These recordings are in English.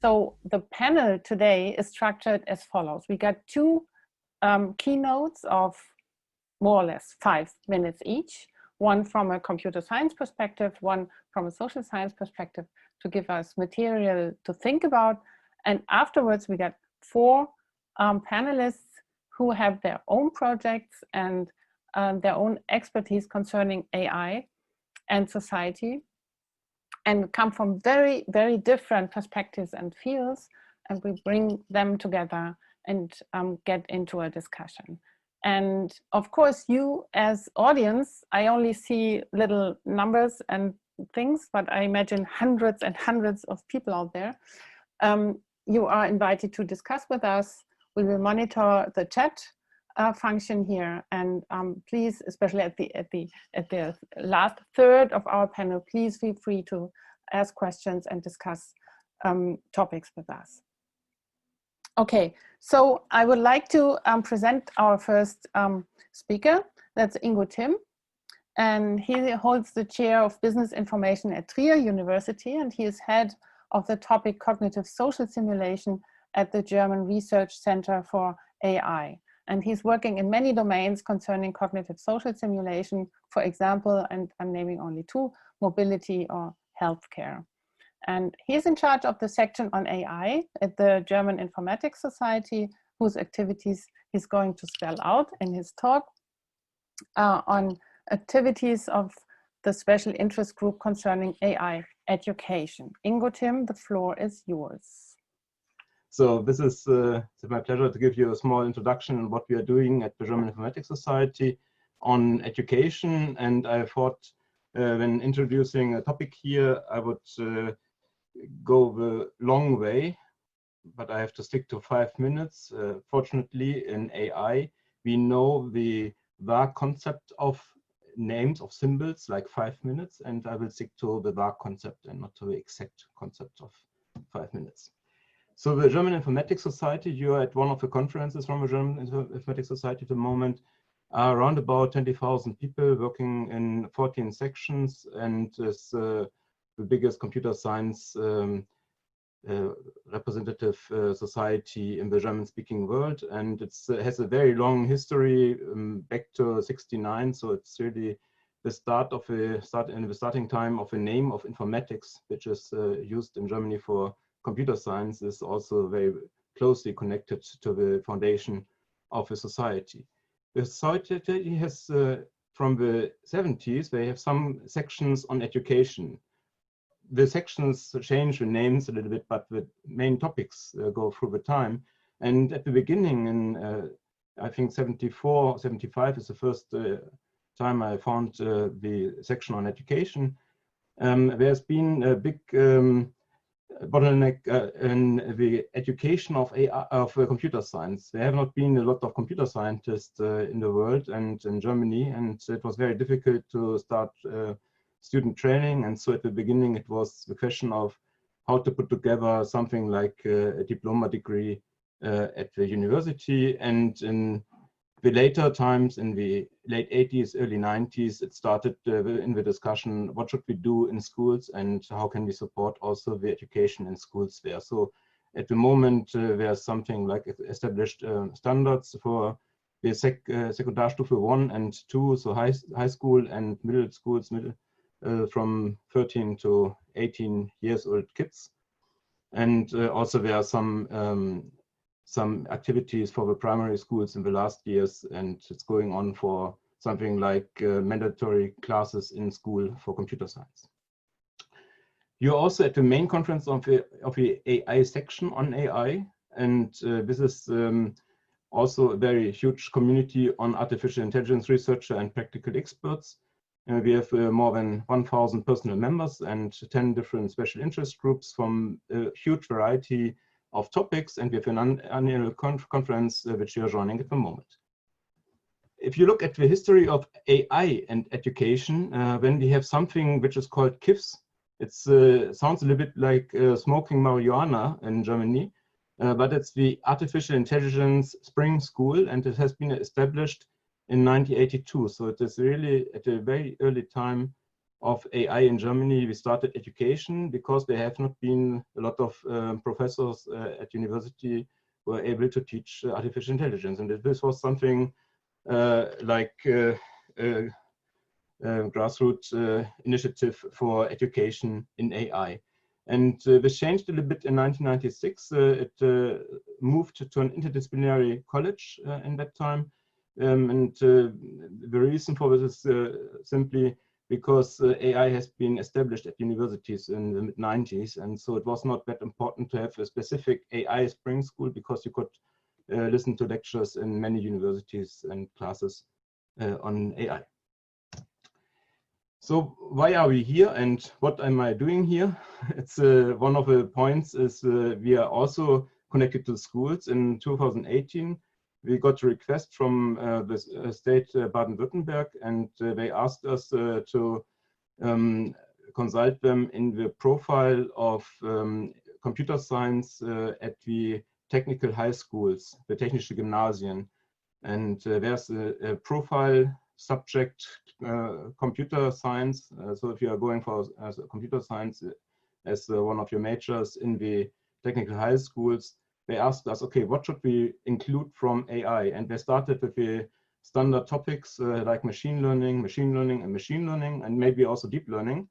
So the panel today is structured as follows. We got two keynotes of more or less 5 minutes each, one from a computer science perspective, one from a social science perspective, to give us material to think about. And afterwards, we got 4 panelists who have their own projects and their own expertise concerning AI and society, and come from very, very different perspectives and fields, and we bring them together and get into a discussion. And of course, you as audience, I only see little numbers and things, but I imagine hundreds and hundreds of people out there. You are invited to discuss with us. We will monitor the chat function here, and please, especially at the last third of our panel, please feel free to ask questions and discuss topics with us. Okay, so I would like to present our first speaker. That's Ingo Timm, and he holds the chair of business information at Trier University, and he is head of the topic cognitive social simulation at the German Research Center for AI. And he's working in many domains concerning cognitive social simulation, for example, and I'm naming only 2, mobility or healthcare. And he's in charge of the section on AI at the German Informatics Society, whose activities he's going to spell out in his talk on activities of the special interest group concerning AI education. Ingo Timm, the floor is yours. So this is my pleasure to give you a small introduction on what we are doing at the German Informatics Society on education. And I thought when introducing a topic here, I would go the long way, but I have to stick to 5 minutes. Fortunately, in AI, we know the vague concept of names of symbols like 5 minutes, and I will stick to the vague concept and not to the exact concept of 5 minutes. So the German Informatics Society, you are at one of the conferences from the German Informatics Society at the moment, are around about 20,000 people working in 14 sections, and is the biggest computer science representative society in the German-speaking world. And it has a very long history back to '69, so it's really the starting time of a name of informatics, which is used in Germany for computer science, is also very closely connected to the foundation of a society. The society has, from the 70s, they have some sections on education. The sections change the names a little bit, but the main topics go through the time. And at the beginning, in I think 74, 75 is the first time I found the section on education. There's been a big bottleneck in the education of AI, of computer science. There have not been a lot of computer scientists in the world and in Germany, and it was very difficult to start student training. And so at the beginning, it was the question of how to put together something like a diploma degree at the university. And in the later times, in the late 80s, early 90s, it started in the discussion, what should we do in schools and how can we support also the education in schools there. So at the moment, there's something like established standards for the Sekundarstufe 1 and 2, so high school and middle schools, from 13 to 18 years old kids. And also there are some activities for the primary schools in the last years, and it's going on for something like mandatory classes in school for computer science. You're also at the main conference of the AI section on AI, and this is also a very huge community on artificial intelligence researcher and practical experts. We have more than 1,000 personal members and 10 different special interest groups from a huge variety of topics, and we have an annual conference which you are joining at the moment. If you look at the history of AI and education, when we have something which is called KIFs, it sounds a little bit like smoking marijuana in Germany, but it's the Artificial Intelligence Spring School, and it has been established in 1982. So it is really at a very early time of AI in Germany, we started education because there have not been a lot of professors at university who were able to teach artificial intelligence. And this was something like grassroots initiative for education in AI. And this changed a little bit in 1996. It moved to an interdisciplinary college in that time. And the reason for this is simply because AI has been established at universities in the mid-90s. And so it was not that important to have a specific AI spring school because you could listen to lectures in many universities and classes on AI. So why are we here and what am I doing here? It's one of the points is we are also connected to schools. In 2018, we got a request from the state Baden-Württemberg, and they asked us to consult them in the profile of computer science at the technical high schools, the Technische Gymnasien. And there's a profile subject computer science. So if you are going for computer science as one of your majors in the technical high schools, they asked us, okay, what should we include from AI? And they started with the standard topics like machine learning, and maybe also deep learning.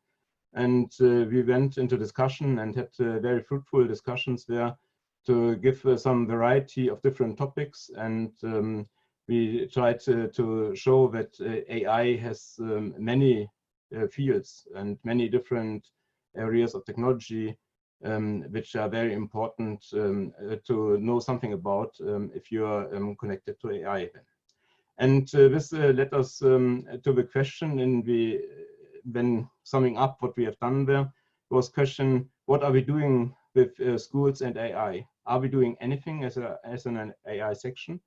And we went into discussion and had very fruitful discussions there to give some variety of different topics. And we tried to show that AI has many fields and many different areas of technology which are very important to know something about if you are connected to AI. And this led us to the question when summing up what we have done there was question, what are we doing with schools and AI? Are we doing anything as an AI section?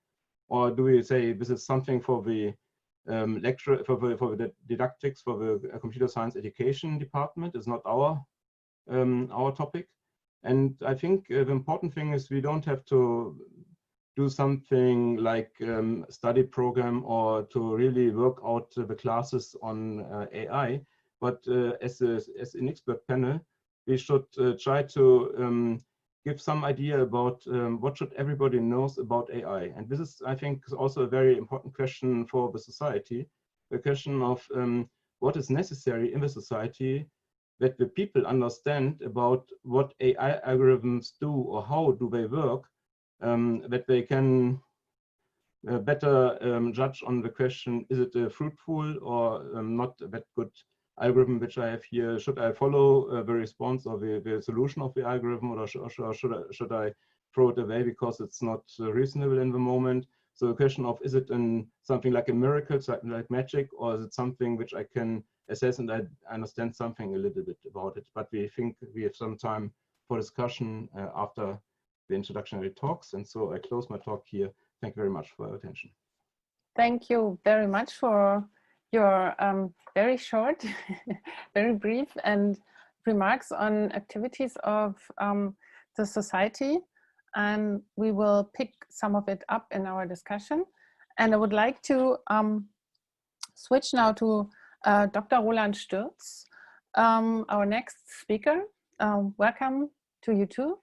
Or do we say this is something for the lecture, for the didactics, for the computer science education department? Is not our topic. And I think the important thing is we don't have to do something like study program or to really work out the classes on AI. But as an expert panel, we should try to give some idea about what should everybody knows about AI. And this is, I think, also a very important question for the society, the question of what is necessary in the society that the people understand about what AI algorithms do or how do they work, that they can better judge on the question, is it a fruitful or not that good algorithm which I have here? Should I follow the response or the solution of the algorithm, or should I throw it away because it's not reasonable in the moment? So the question of, is it something like a miracle, like magic, or is it something which I can assess and I understand something a little bit about it? But we think we have some time for discussion after the introductory talks. And so I close my talk here. Thank you very much for your attention. Thank you very much for your very short, very brief and remarks on activities of the society. And we will pick some of it up in our discussion. And I would like to switch now to Dr. Roland Stürz, our next speaker. Welcome to you too.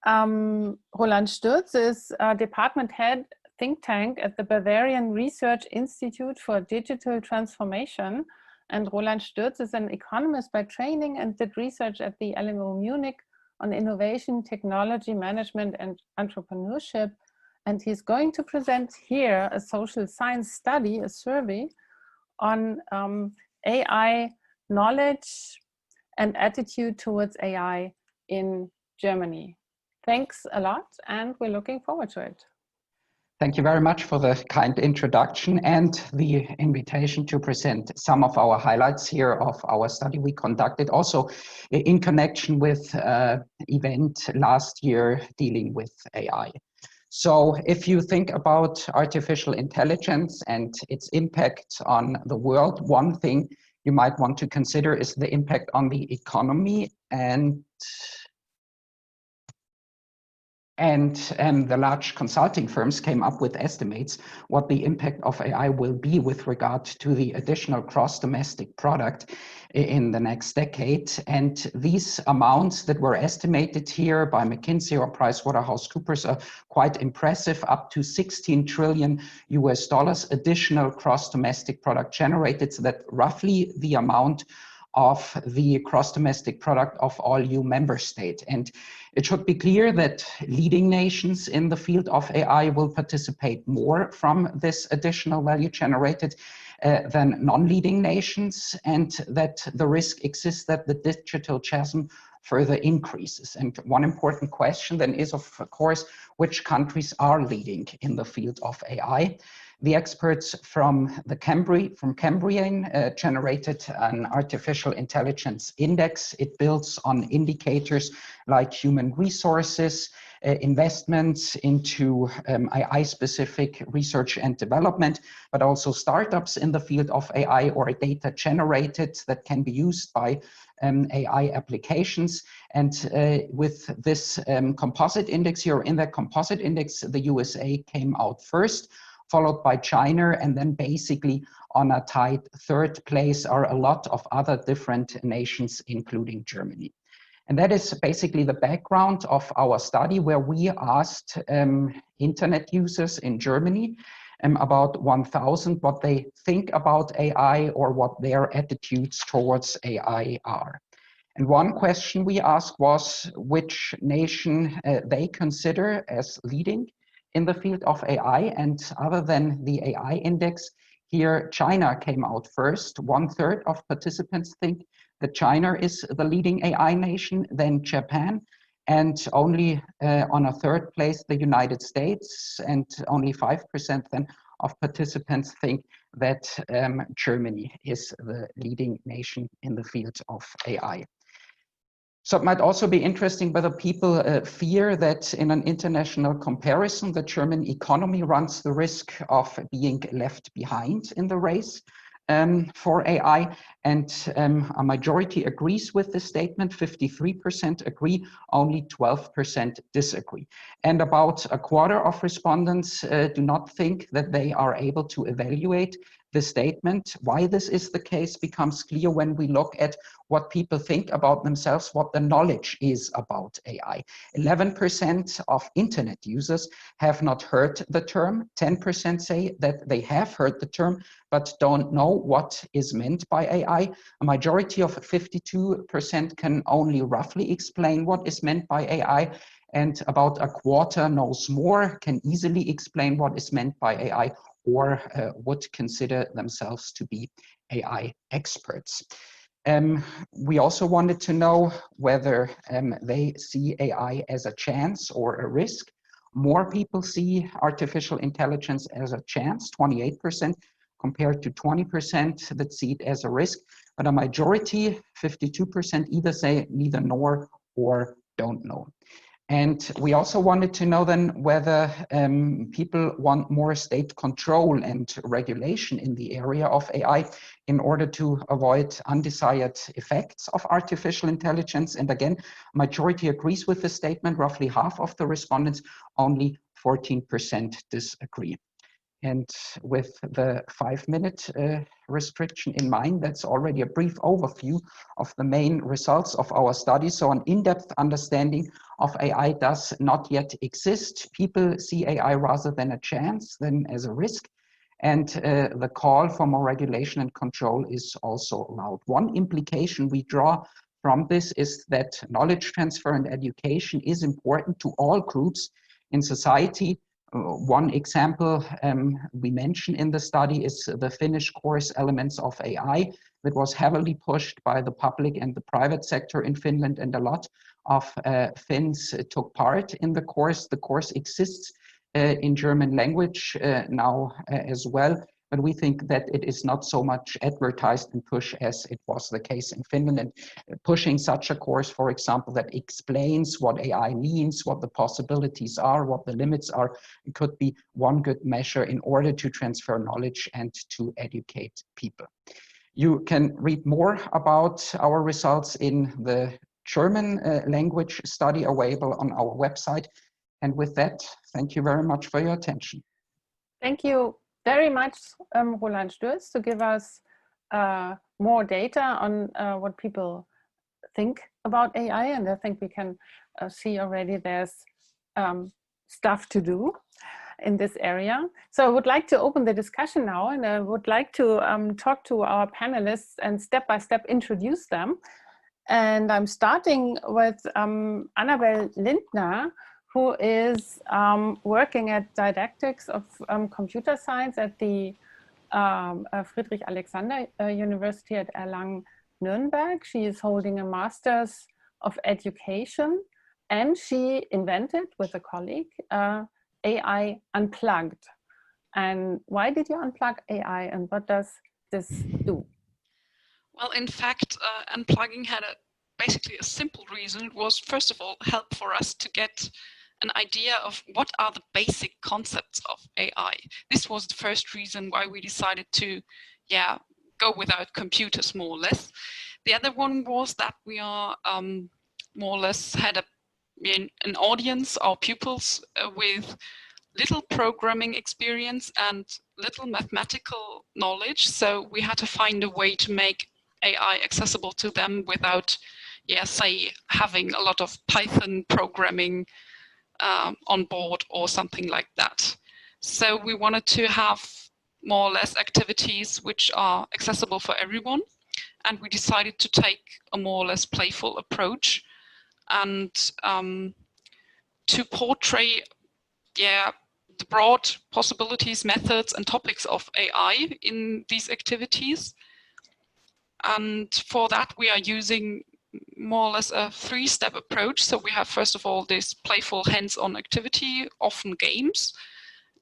Roland Stürz is department head think tank at the Bavarian Research Institute for Digital Transformation. And Roland Stürz is an economist by training and did research at the LMU Munich on innovation, technology management, and entrepreneurship. And he's going to present here a social science study, a survey on AI knowledge and attitude towards AI in Germany. Thanks a lot, and we're looking forward to it. Thank you very much for the kind introduction and the invitation to present some of our highlights here of our study we conducted, also in connection with an event last year dealing with AI. So if you think about artificial intelligence and its impact on the world, one thing you might want to consider is the impact on the economy. And And the large consulting firms came up with estimates what the impact of AI will be with regard to the additional cross-domestic product in the next decade. And these amounts that were estimated here by McKinsey or PricewaterhouseCoopers are quite impressive, up to $16 trillion additional cross-domestic product generated. So that roughly the amount of the cross-domestic product of all EU member states. And it should be clear that leading nations in the field of AI will participate more from this additional value generated than non-leading nations, and that the risk exists that the digital chasm further increases. And one important question then is, of course, which countries are leading in the field of AI? The experts from Cambrian generated an artificial intelligence index. It builds on indicators like human resources, investments into AI-specific research and development, but also startups in the field of AI or data generated that can be used by AI applications. And with this composite index here, in that composite index, the USA came out first, followed by China, and then basically on a tied third place are a lot of other different nations, including Germany. And that is basically the background of our study, where we asked internet users in Germany, about 1,000, what they think about AI or what their attitudes towards AI are. And one question we asked was which nation they consider as leading in the field of AI. And other than the AI index, here China came out first. 1/3 of participants think that China is the leading AI nation, then Japan, and only on a third place, the United States, and only 5% then of participants think that Germany is the leading nation in the field of AI. So it might also be interesting whether people fear that in an international comparison, the German economy runs the risk of being left behind in the race for AI. And a majority agrees with this statement. 53% agree, only 12% disagree. And about a quarter of respondents do not think that they are able to evaluate the statement. Why this is the case becomes clear when we look at what people think about themselves, what the knowledge is about AI. 11% of internet users have not heard the term. 10% say that they have heard the term, but don't know what is meant by AI. A majority of 52% can only roughly explain what is meant by AI. And about a quarter knows more, can easily explain what is meant by AI, or would consider themselves to be AI experts. We also wanted to know whether they see AI as a chance or a risk. More people see artificial intelligence as a chance, 28%, compared to 20% that see it as a risk. But a majority, 52%, either say neither nor or don't know. And we also wanted to know then whether people want more state control and regulation in the area of AI in order to avoid undesired effects of artificial intelligence. And again, majority agrees with the statement. Roughly half of the respondents, only 14% disagree. And with the 5-minute restriction in mind, that's already a brief overview of the main results of our study. So an in-depth understanding of AI does not yet exist. People see AI rather than a chance than as a risk. And the call for more regulation and control is also loud. One implication we draw from this is that knowledge transfer and education is important to all groups in society. One example we mention in the study is the Finnish course Elements of AI that was heavily pushed by the public and the private sector in Finland, and a lot of Finns took part in the course. The course exists in German language now as well, but we think that it is not so much advertised and pushed as it was the case in Finland. And pushing such a course, for example, that explains what AI means, what the possibilities are, what the limits are, could be one good measure in order to transfer knowledge and to educate people. You can read more about our results in the German language study available on our website. And with that, thank you very much for your attention. Thank you very much, Roland Stürz, to give us more data on what people think about AI. And I think we can see already there's stuff to do in this area. So I would like to open the discussion now, and I would like to talk to our panelists and step by step introduce them. And I'm starting with Annabel Lindner, who is working at didactics of computer science at the Friedrich Alexander University at Erlangen-Nuremberg. She is holding a master's of education, and she invented with a colleague AI Unplugged. And why did you unplug AI, and what does this do? Well, in fact, unplugging had basically a simple reason. It was, first of all, help for us to get an idea of what are the basic concepts of AI. This was the first reason why we decided to, go without computers, more or less. The other one was that we are more or less had an audience, our pupils, with little programming experience and little mathematical knowledge. So we had to find a way to make AI accessible to them without, say, having a lot of Python programming on board or something like that. So we wanted to have more or less activities which are accessible for everyone. And we decided to take a more or less playful approach and to portray, the broad possibilities, methods, and topics of AI in these activities. And for that, we are using more or less a three-step approach. So we have, first of all, this playful hands-on activity, often games.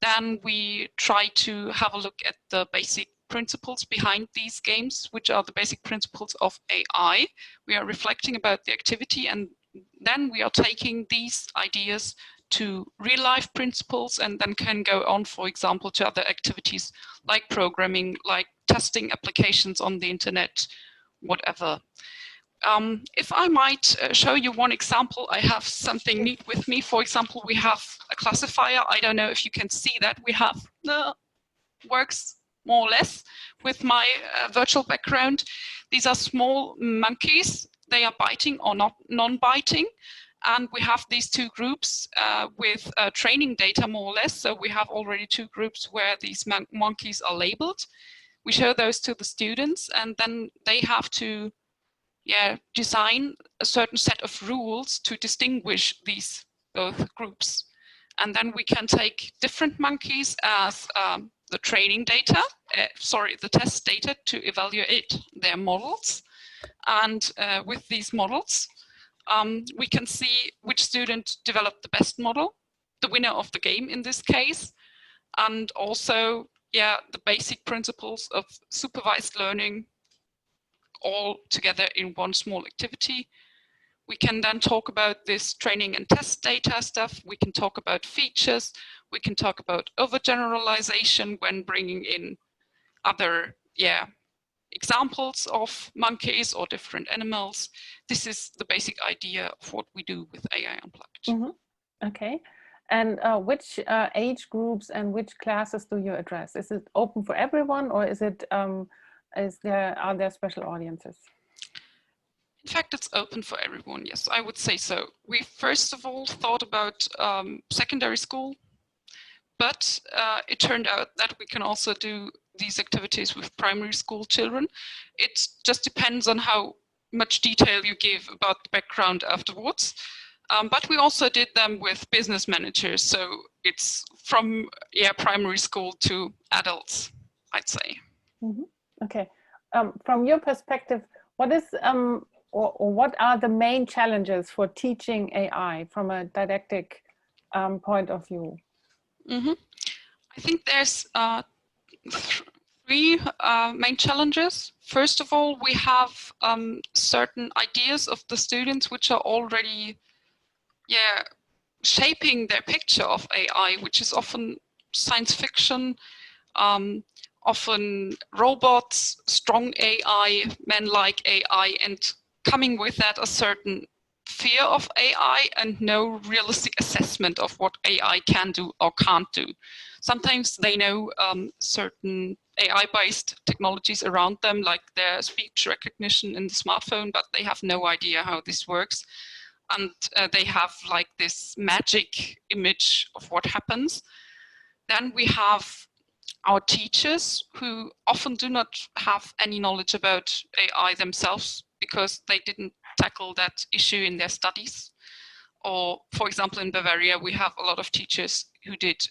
Then we try to have a look at the basic principles behind these games, which are the basic principles of AI. We are reflecting about the activity, and then we are taking these ideas to real-life principles, and then can go on, for example, to other activities like programming, like testing applications on the internet, whatever. If I might show you one example, I have something neat with me. For example, we have a classifier. I don't know if you can see that. We have works more or less with my virtual background. These are small monkeys. They are biting or not non-biting. And we have these two groups with training data, more or less. So we have already two groups where these monkeys are labeled. We show those to the students, and then they have to design a certain set of rules to distinguish these both groups. And then we can take different monkeys as the training data, the test data, to evaluate their models. And with these models, we can see which student developed the best model, the winner of the game in this case, and also the basic principles of supervised learning all together in one small activity. We can then talk about this training and test data stuff. We can talk about features. We can talk about overgeneralization when bringing in other examples of monkeys or different animals. This is the basic idea of what we do with AI Unplugged. Mm-hmm. Okay. And which age groups and which classes do you address? Is it open for everyone, or is it are there special audiences? In fact, it's open for everyone. Yes, I would say so. We first of all thought about secondary school, but it turned out that we can also do these activities with primary school children. It just depends on how much detail you give about the background afterwards. But we also did them with business managers. So it's from primary school to adults, I'd say. Mm-hmm. Okay. From your perspective, what is or what are the main challenges for teaching AI from a didactic point of view? Mm-hmm. I think there's three main challenges. First of all, we have certain ideas of the students which are already shaping their picture of AI, which is often science fiction, often robots, strong AI, men-like AI, and coming with that a certain fear of AI and no realistic assessment of what AI can do or can't do. Sometimes they know certain AI-based technologies around them, like their speech recognition in the smartphone, but they have no idea how this works. And they have like this magic image of what happens. Then we have our teachers who often do not have any knowledge about AI themselves because they didn't tackle that issue in their studies. Or, for example, in Bavaria, we have a lot of teachers who did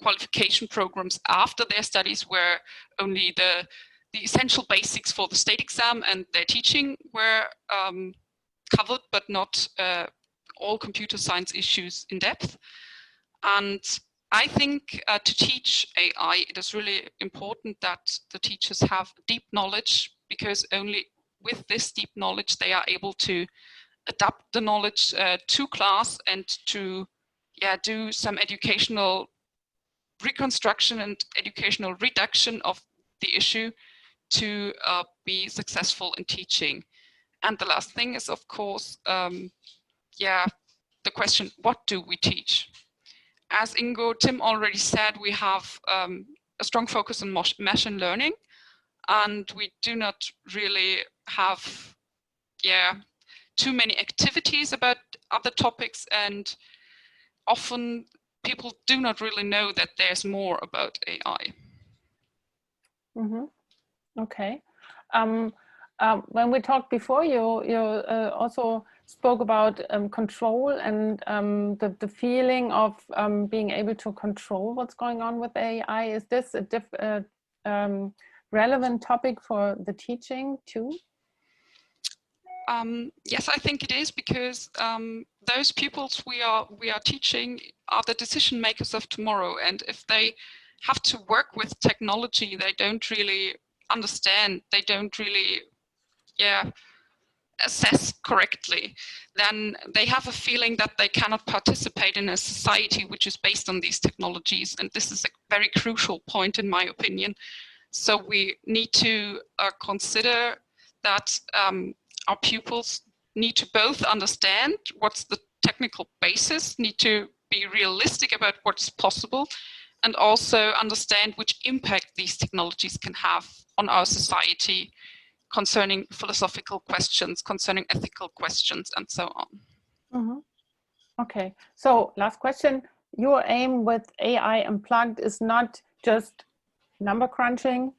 qualification programs after their studies where only the essential basics for the state exam and their teaching were covered, but not all computer science issues in depth. And I think to teach AI, it is really important that the teachers have deep knowledge, because only with this deep knowledge, they are able to adapt the knowledge to class and to do some educational reconstruction and educational reduction of the issue to be successful in teaching. And the last thing is, of course, the question, what do we teach? As Tim already said, we have a strong focus on machine learning, and we do not really have too many activities about other topics, and often people do not really know that there's more about AI. Mm-hmm. Okay. When we talked before, you also spoke about control and the feeling of being able to control what's going on with AI. Is this a relevant topic for the teaching too? Yes, I think it is, because those pupils we are teaching are the decision makers of tomorrow, and if they have to work with technology they don't really understand, they don't really assess correctly, then they have a feeling that they cannot participate in a society which is based on these technologies, and this is a very crucial point in my opinion. So we need to consider that our pupils need to both understand what's the technical basis, need to be realistic about what's possible, and also understand which impact these technologies can have on our society concerning philosophical questions, concerning ethical questions, and so on. Mm-hmm. Okay, so last question. Your aim with AI Unplugged is not just number crunching.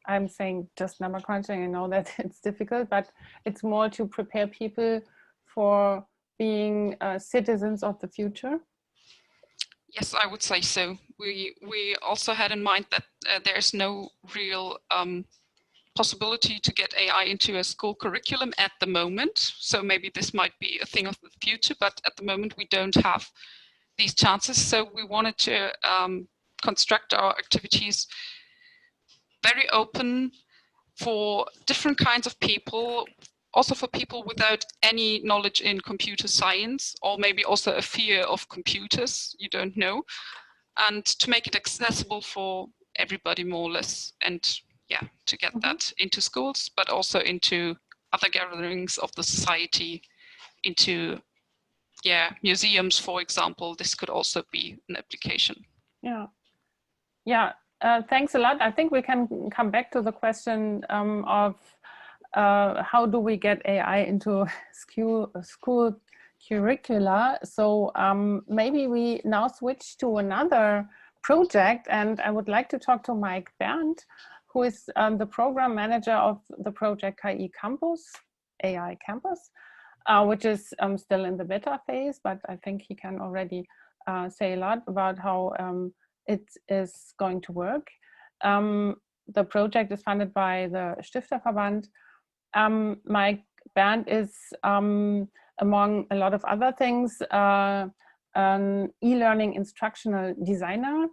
I'm saying just number crunching. I know that it's difficult, but it's more to prepare people for being citizens of the future. Yes, I would say so. We also had in mind that there's no real possibility to get AI into a school curriculum at the moment. So maybe this might be a thing of the future, but at the moment we don't have these chances. So we wanted to construct our activities very open for different kinds of people, also for people without any knowledge in computer science, or maybe also a fear of computers, you don't know, and to make it accessible for everybody more or less, and to get that into schools, but also into other gatherings of the society, into museums, for example. This could also be an application. Thanks a lot. I think we can come back to the question of how do we get AI into school curricula. So maybe we now switch to another project, and I would like to talk to Mike Berndt, who is the program manager of the project KI2020 AI Campus, which is still in the beta phase, but I think he can already say a lot about how it is going to work. The project is funded by the Stifterverband. Mike Berndt is, among a lot of other things, an e-learning instructional designer,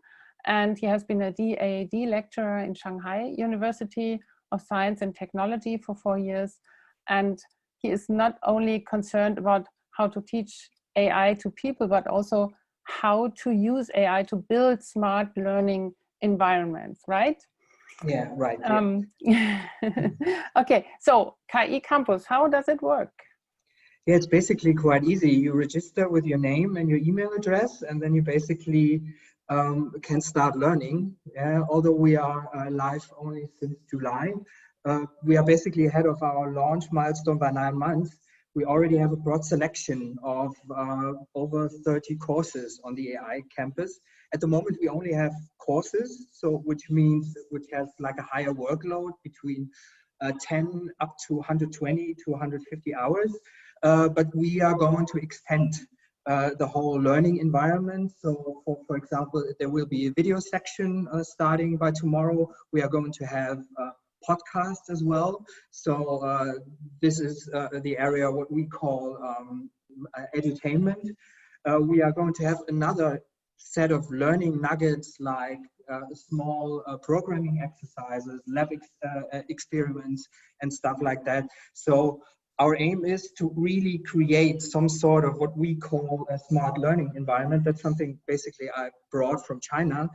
and he has been a DAD lecturer in Shanghai University of Science and Technology for 4 years. And he is not only concerned about how to teach AI to people, but also how to use AI to build smart learning environments, right? Yeah, right. Okay, so KI Campus, how does it work? Yeah, it's basically quite easy. You register with your name and your email address, and then you basically can start learning. Although we are live only since July, we are basically ahead of our launch milestone by 9 months. We already have a broad selection of over 30 courses on the AI campus. At the moment, we only have courses, so which has like a higher workload between 10 up to 120 to 150 hours. But we are going to extend the whole learning environment. So for example, there will be a video section starting by tomorrow. We are going to have podcasts as well. So this is the area what we call edutainment. We are going to have another set of learning nuggets like small programming exercises, lab experiments and stuff like that. So our aim is to really create some sort of what we call a smart learning environment. That's something basically I brought from China,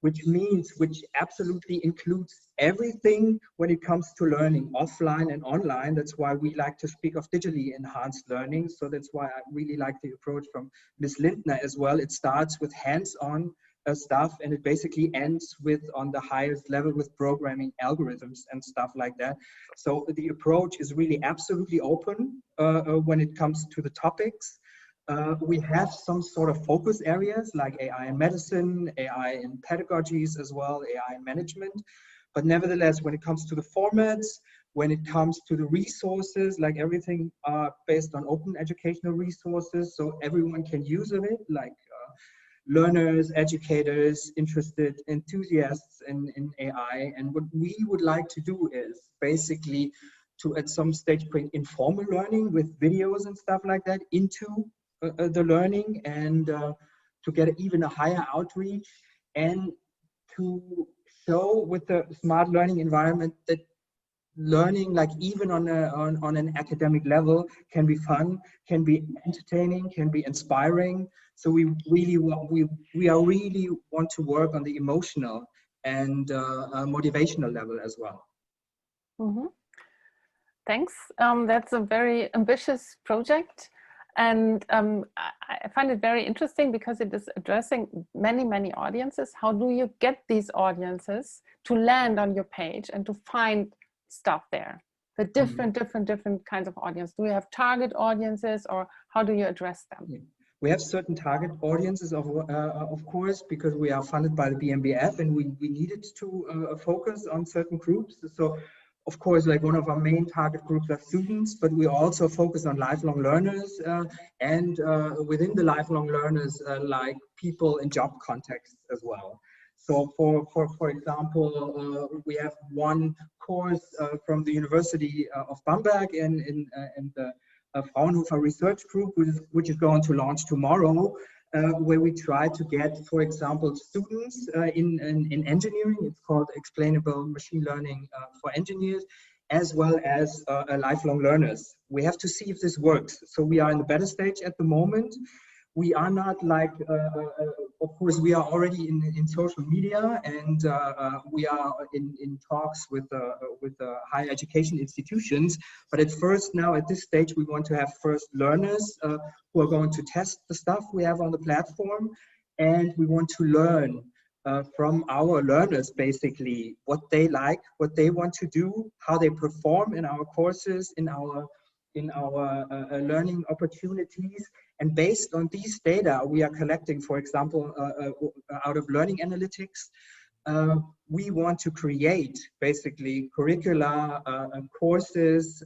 which absolutely includes everything when it comes to learning offline and online. That's why we like to speak of digitally enhanced learning. So that's why I really like the approach from Ms. Lindner as well. It starts with hands-on stuff, and it basically ends with on the highest level with programming algorithms and stuff like that. So the approach is really absolutely open when it comes to the topics. We have some sort of focus areas like AI in medicine, AI in pedagogies as well, AI in management. But nevertheless, when it comes to the formats, when it comes to the resources, like everything based on open educational resources, so everyone can use of it, like learners, educators, interested enthusiasts in AI. And what we would like to do is basically to at some stage bring informal learning with videos and stuff like that into the learning, and to get even a higher outreach, and to show with the smart learning environment that learning, like even on an academic level, can be fun, can be entertaining, can be inspiring. So we really want to work on the emotional and motivational level as well. Mm-hmm. Thanks. That's a very ambitious project. And I find it very interesting because it is addressing many, many audiences. How do you get these audiences to land on your page and to find stuff there? The different kinds of audience. Do you have target audiences, or how do you address them? Yeah. We have certain target audiences, of course, because we are funded by the BMBF, and we needed to focus on certain groups. So, of course, like one of our main target groups are students, but we also focus on lifelong learners, and within the lifelong learners, like people in job contexts as well. So for example, we have one course from the University of Bamberg in the Fraunhofer Research Group, which is going to launch tomorrow, where we try to get, for example, students in engineering. It's called Explainable Machine Learning for Engineers, as well as lifelong learners. We have to see if this works. So we are in the beta stage at the moment. We are not like, of course, we are already in social media, and we are in talks with higher education institutions. But at first, now at this stage, we want to have first learners who are going to test the stuff we have on the platform, and we want to learn from our learners basically what they like, what they want to do, how they perform in our courses, in our learning opportunities. And based on these data we are collecting, for example, out of learning analytics, we want to create basically curricula, courses,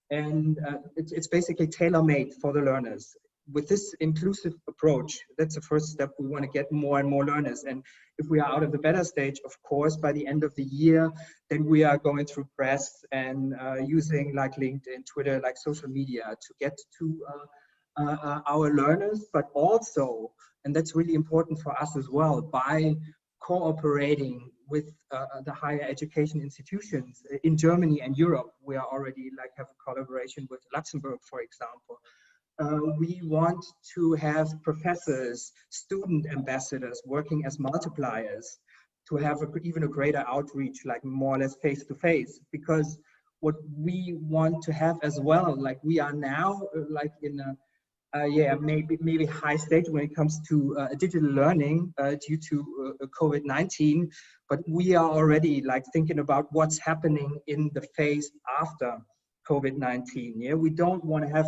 and it's basically tailor-made for the learners. With this inclusive approach, that's the first step. We want to get more and more learners. And if we are out of the beta stage, of course, by the end of the year, then we are going through press and using like LinkedIn, Twitter, like social media to get to our learners, but also, and that's really important for us as well, by cooperating with the higher education institutions in Germany and Europe. We are already like have a collaboration with Luxembourg, for example. We want to have professors, student ambassadors working as multipliers to have even a greater outreach, like more or less face-to-face, because what we want to have as well. Like we are now like in a maybe high stage when it comes to digital learning due to COVID-19, but we are already like thinking about what's happening in the phase after COVID-19. Yeah, we don't want to have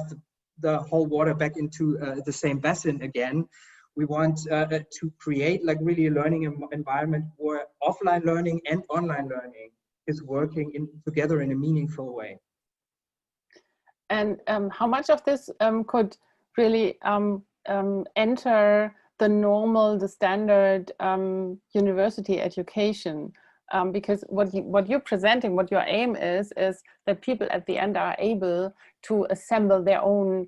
the whole water back into the same basin again. We want to create like really a learning environment where offline learning and online learning is working together in a meaningful way. And how much of this could really enter the standard university education? Because what you're presenting, what your aim is that people at the end are able to assemble their own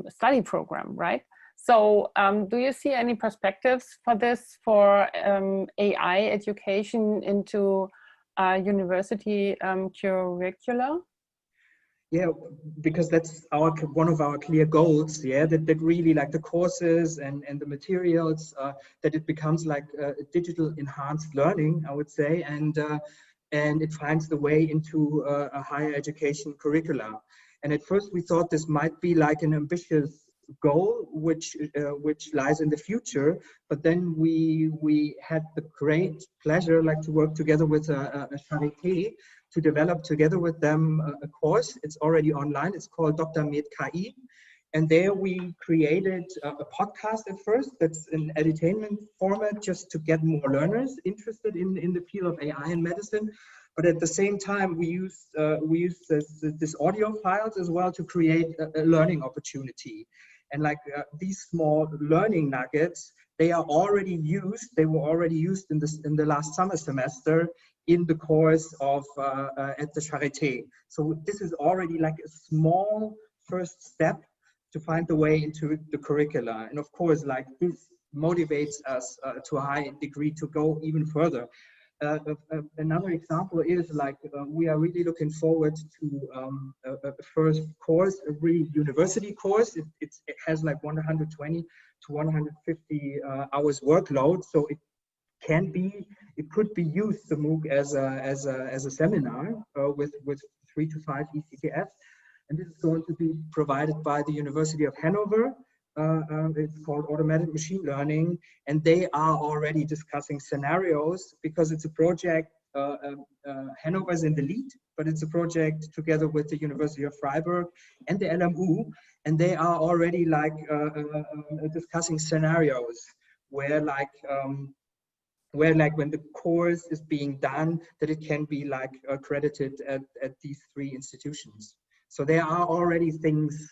study program, right? So do you see any perspectives for this, for AI education into university curricula? Yeah, because that's one of our clear goals. Yeah, that really like the courses and the materials, that it becomes like digital enhanced learning, I would say, and it finds the way into a higher education curricula. And at first we thought this might be like an ambitious goal, which lies in the future. But then we had the great pleasure like to work together with a Charité to develop together with them a course. It's already online. It's called Dr. Med KI. And there we created a podcast at first that's an edutainment format just to get more learners interested in the field of AI and medicine. But at the same time, we use this audio files as well to create a learning opportunity. And like these small learning nuggets, they were already used in the last summer semester in the course of at the Charité. So this is already like a small first step to find the way into the curricula. And of course, like this motivates us to a high degree to go even further. Another example is like we are really looking forward to a first course, a really university course. It has like 120 to 150 hours workload, so it could be used, the MOOC, as a seminar with 3 to 5 ECTFs, and this is going to be provided by the University of Hanover. It's called Automated Machine Learning, and they are already discussing scenarios because it's a project. Hanover is in the lead, but it's a project together with the University of Freiburg and the LMU, and they are already like discussing scenarios where when the course is being done, that it can be like accredited at these 3 institutions. So there are already things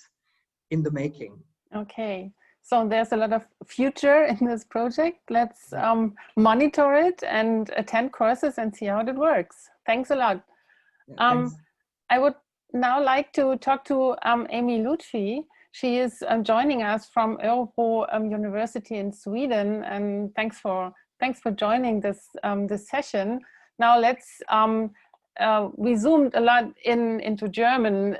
in the making. Okay, so there's a lot of future in this project. Let's monitor it and attend courses and see how it works. Thanks a lot. Yeah, thanks. I would now like to talk to Amy Lutfi. She is joining us from Örebro University in Sweden, and thanks for joining this session. Now let's we zoomed a lot into German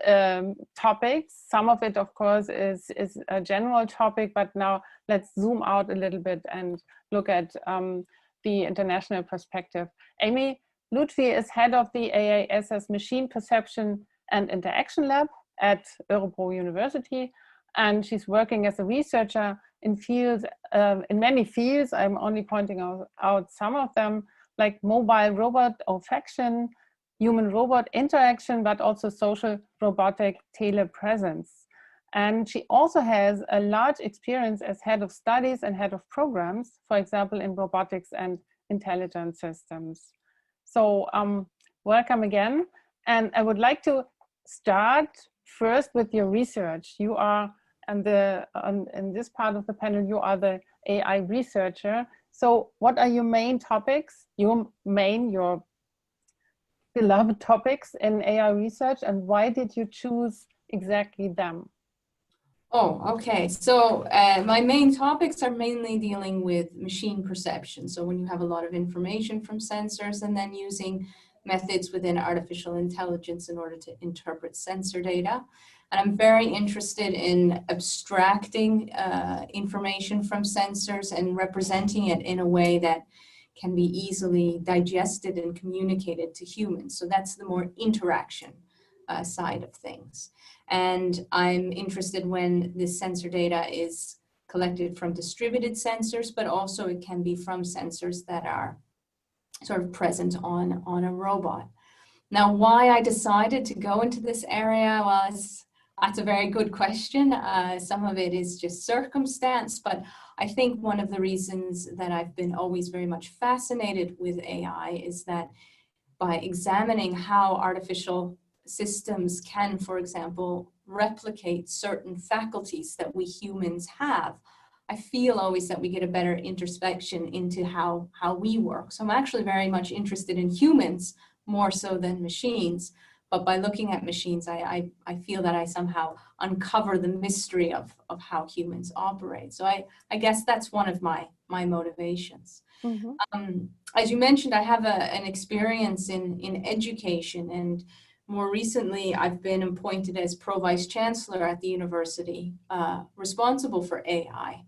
topics. Some of it, of course, is a general topic, but now let's zoom out a little bit and look at the international perspective. Amy Lutfi is head of the AASS Machine Perception and Interaction Lab at Örebro University, and she's working as a researcher in many fields. I'm only pointing out some of them, like mobile robot olfaction, human-robot interaction, but also social robotic telepresence. And she also has a large experience as head of studies and head of programs, for example, in robotics and intelligent systems. So welcome again. And I would like to start first with your research. You are, in this part of the panel, you are the AI researcher. So what are your main topics, your beloved topics in AI research, and why did you choose exactly them? Oh, okay. So my main topics are mainly dealing with machine perception. So when you have a lot of information from sensors and then using methods within artificial intelligence in order to interpret sensor data. And I'm very interested in abstracting information from sensors and representing it in a way that can be easily digested and communicated to humans. So that's the more interaction side of things. And I'm interested when this sensor data is collected from distributed sensors, but also it can be from sensors that are sort of present on a robot. Now, why I decided to go into this area was, that's a very good question. Some of it is just circumstance, but I think one of the reasons that I've been always very much fascinated with AI is that by examining how artificial systems can, for example, replicate certain faculties that we humans have, I feel always that we get a better introspection into how we work. So I'm actually very much interested in humans more so than machines. But by looking at machines, I feel that I somehow uncover the mystery of how humans operate. So I guess that's one of my motivations. Mm-hmm. As you mentioned, I have an experience in education, and more recently, I've been appointed as Pro-Vice Chancellor at the university, responsible for AI.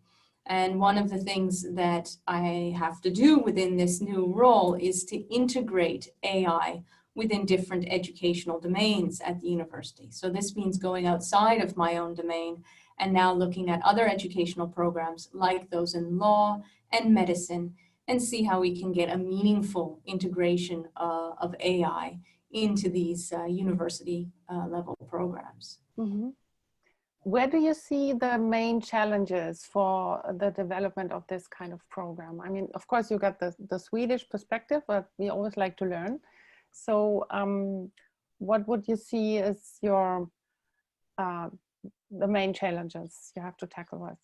And one of the things that I have to do within this new role is to integrate AI within different educational domains at the university. So this means going outside of my own domain and now looking at other educational programs like those in law and medicine, and see how we can get a meaningful integration of AI into these university level programs. Mm-hmm. Where do you see the main challenges for the development of this kind of program? I mean, of course, you got the Swedish perspective, but we always like to learn. So what would you see as your the main challenges you have to tackle with?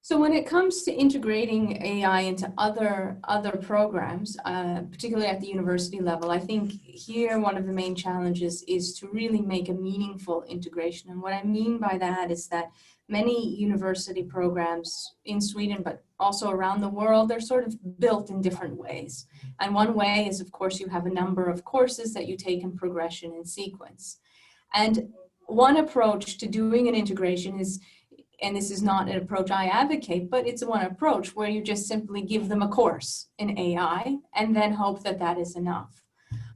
So when it comes to integrating AI into other programs, particularly at the university level, I think here one of the main challenges is to really make a meaningful integration. And what I mean by that is that many university programs in Sweden, but also around the world, they're sort of built in different ways. And one way is, of course, you have a number of courses that you take in progression and sequence. And one approach to doing an integration is, and this is not an approach I advocate, but it's one approach where you just simply give them a course in AI and then hope that that is enough.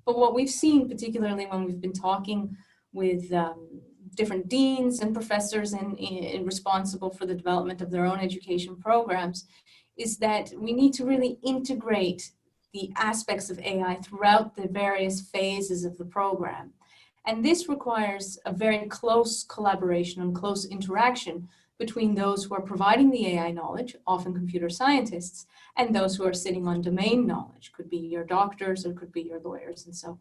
But what we've seen, particularly when we've been talking with different deans and professors and responsible for the development of their own education programs, is that we need to really integrate the aspects of AI throughout the various phases of the program. And this requires a very close collaboration and close interaction between those who are providing the AI knowledge, often computer scientists, and those who are sitting on domain knowledge, could be your doctors or could be your lawyers and so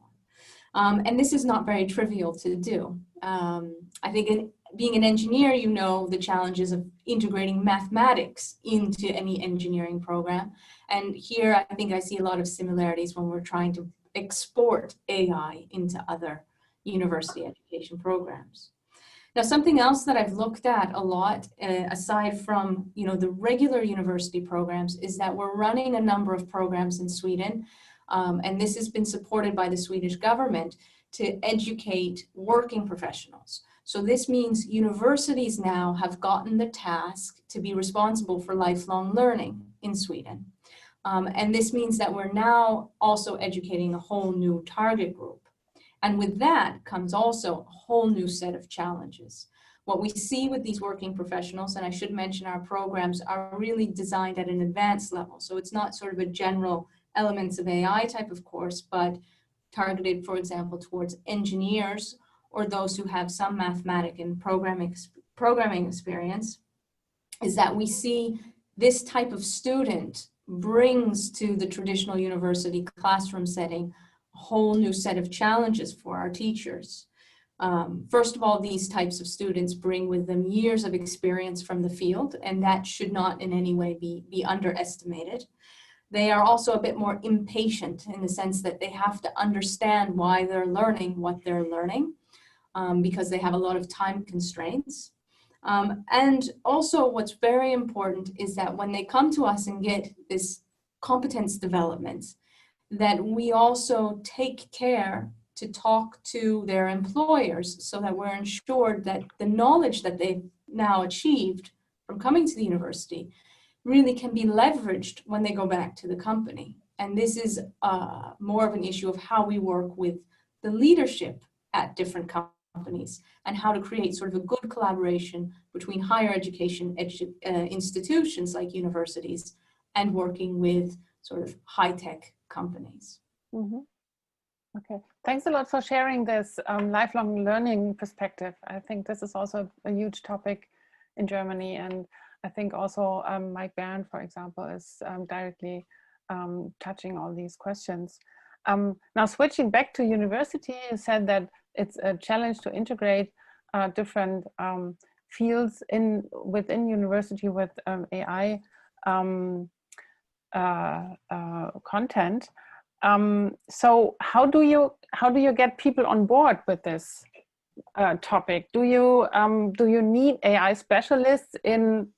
on. And this is not very trivial to do. I think being an engineer, you know the challenges of integrating mathematics into any engineering program. And here I think I see a lot of similarities when we're trying to export AI into other university education programs. Now, something else that I've looked at a lot, aside from the regular university programs, is that we're running a number of programs in Sweden, and this has been supported by the Swedish government to educate working professionals. So this means universities now have gotten the task to be responsible for lifelong learning in Sweden. And this means that we're now also educating a whole new target group. And with that comes also a whole new set of challenges. What we see with these working professionals, and I should mention our programs are really designed at an advanced level. So it's not sort of a general elements of AI type of course, but targeted, for example, towards engineers or those who have some mathematics and programming experience, is that we see this type of student brings to the traditional university classroom setting a whole new set of challenges for our teachers. First of all, these types of students bring with them years of experience from the field, and that should not in any way be underestimated. They are also a bit more impatient in the sense that they have to understand why they're learning what they're learning, because they have a lot of time constraints. And also what's very important is that when they come to us and get this competence development, that we also take care to talk to their employers so that we're ensured that the knowledge that they've now achieved from coming to the university really can be leveraged when they go back to the company. And this is more of an issue of how we work with the leadership at different companies and how to create sort of a good collaboration between higher education institutions like universities and working with sort of high-tech companies. Mm-hmm. Okay, thanks a lot for sharing this lifelong learning perspective. I think this is also a huge topic in Germany, and I think also Mike Bern, for example, is directly touching all these questions. Now switching back to university, you said that it's a challenge to integrate different fields within university with AI content. So how do you get people on board with this topic? Do you need AI specialists in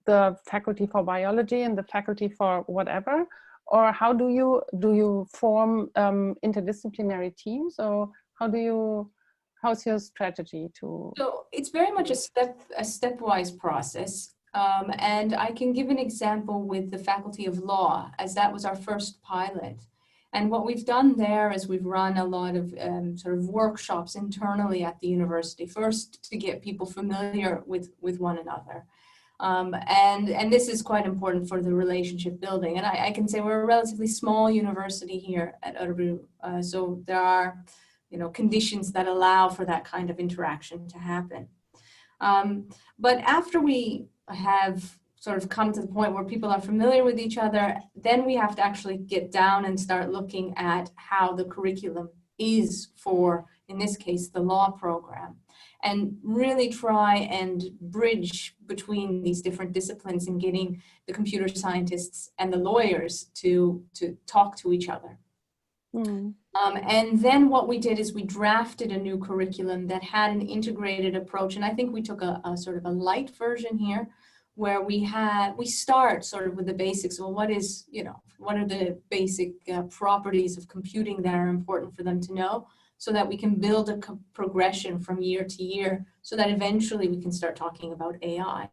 the faculty for biology and the faculty for whatever, or how do you form interdisciplinary teams, or how's your strategy to? So it's very much a stepwise process. And I can give an example with the Faculty of Law, as that was our first pilot. And what we've done there is we've run a lot of sort of workshops internally at the university, first to get people familiar with one another. And this is quite important for the relationship building. And I can say we're a relatively small university here at Örebro, so there are, conditions that allow for that kind of interaction to happen. But after we have sort of come to the point where people are familiar with each other, then we have to actually get down and start looking at how the curriculum is for, in this case, the law program, and really try and bridge between these different disciplines and getting the computer scientists and the lawyers to talk to each other. Mm. And then what we did is we drafted a new curriculum that had an integrated approach. And I think we took a sort of a light version here, where we start sort of with the basics. Well, what are the basic properties of computing that are important for them to know, so that we can build a progression from year to year, so that eventually we can start talking about AI.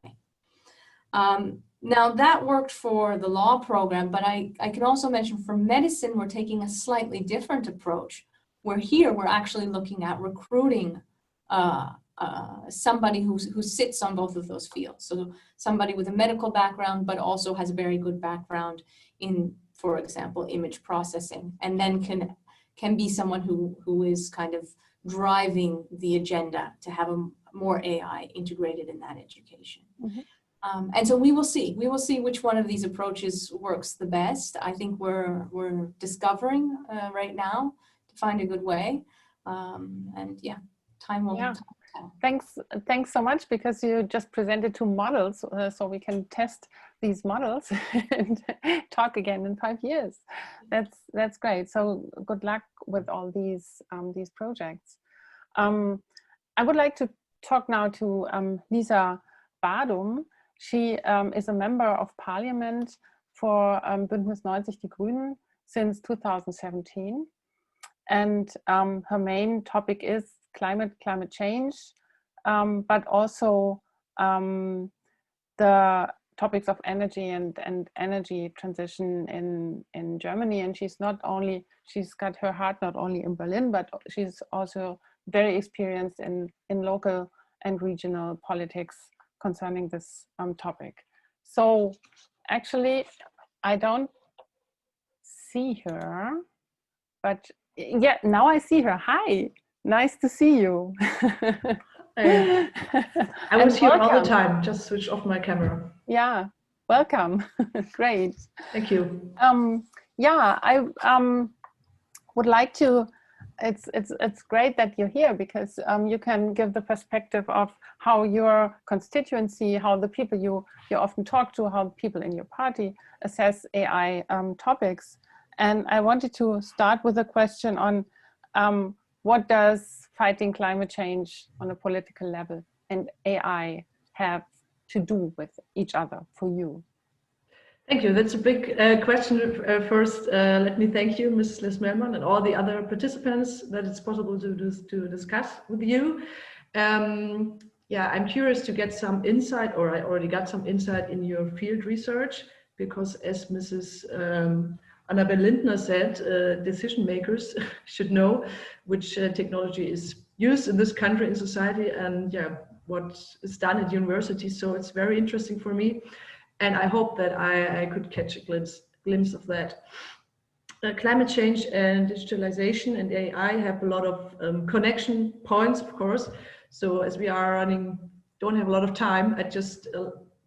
Now that worked for the law program, but I can also mention for medicine, we're taking a slightly different approach, where here we're actually looking at recruiting somebody who sits on both of those fields. So somebody with a medical background, but also has a very good background in, for example, image processing, and then can be someone who is kind of driving the agenda to have a more AI integrated in that education. Mm-hmm. And so we will see which one of these approaches works the best. I think we're discovering right now to find a good way. And yeah, time will tell. Thanks so much, because you just presented 2 models, so we can test these models and talk again in 5 years. That's great. So good luck with all these projects. I would like to talk now to Lisa Badum. She is a member of parliament for Bündnis 90 Die Grünen since 2017. And her main topic is climate change, but also the topics of energy and energy transition in Germany. And she's got her heart not only in Berlin, but she's also very experienced in local and regional politics concerning this topic. So actually, I don't see her, but yeah, now I see her. Hi, nice to see you. I was here all the time, just switch off my camera. Yeah, welcome. Great. Thank you. Yeah, I would like to, it's great that you're here, because you can give the perspective of how your constituency, how the people you often talk to, how people in your party assess AI topics. And I wanted to start with a question on what does fighting climate change on a political level and AI have to do with each other for you? Thank you. That's a big question. First, let me thank you, Mrs. Liz Melman, and all the other participants that it's possible to discuss with you. Yeah, I'm curious to get some insight, or I already got some insight in your field research, because as Mrs. Annabelle Lindner said, decision makers should know which technology is used in this country, in society, and yeah, what is done at university. So it's very interesting for me, and I hope that I could catch a glimpse of that. Climate change and digitalization and AI have a lot of connection points, of course. So as we are don't have a lot of time, I just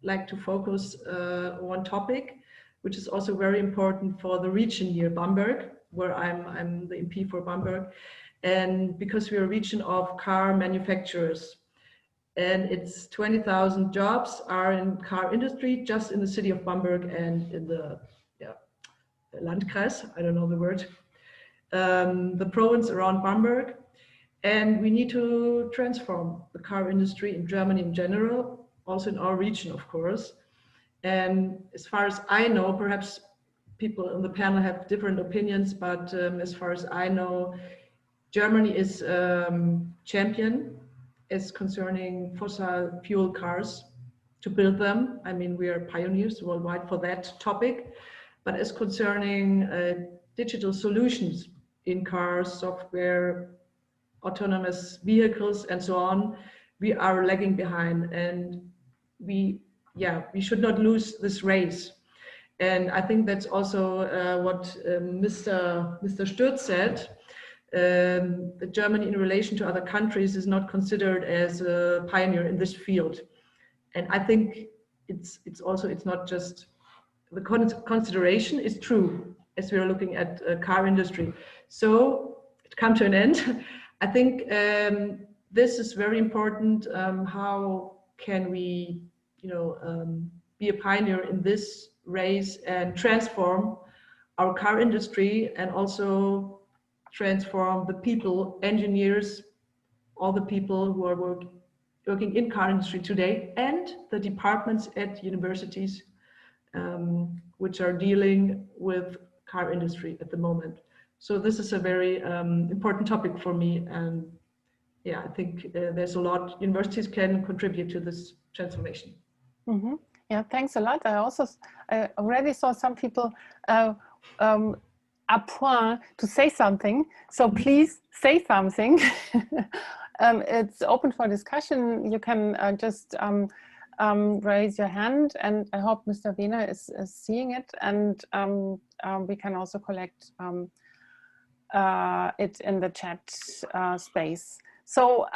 like to focus on one topic, which is also very important for the region here, Bamberg, where I'm the MP for Bamberg. And because we are a region of car manufacturers, and it's 20,000 jobs are in car industry, just in the city of Bamberg and in the Landkreis, I don't know the word, the province around Bamberg. And we need to transform the car industry in Germany in general, also in our region, of course. And as far as I know, perhaps people on the panel have different opinions, but as far as I know, Germany is champion as concerning fossil fuel cars to build them. I mean, we are pioneers worldwide for that topic. But as concerning digital solutions in cars, software, autonomous vehicles, and so on, we are lagging behind, and we should not lose this race. And I think that's also what Mr. Stürz said. That Germany, in relation to other countries, is not considered as a pioneer in this field. And I think it's not just the consideration is true as we are looking at car industry. So to come to an end, I think this is very important. How can we, be a pioneer in this race and transform our car industry, and also transform the people, engineers, all the people who are working in car industry today, and the departments at universities which are dealing with car industry at the moment. So this is a very important topic for me, and yeah, I think there's a lot universities can contribute to this transformation. Mm-hmm. Yeah, thanks a lot. I already saw some people à point to say something, so please say something. It's open for discussion. You can just raise your hand, and I hope Mr. Wiener is seeing it, and we can also collect it in the chat space. So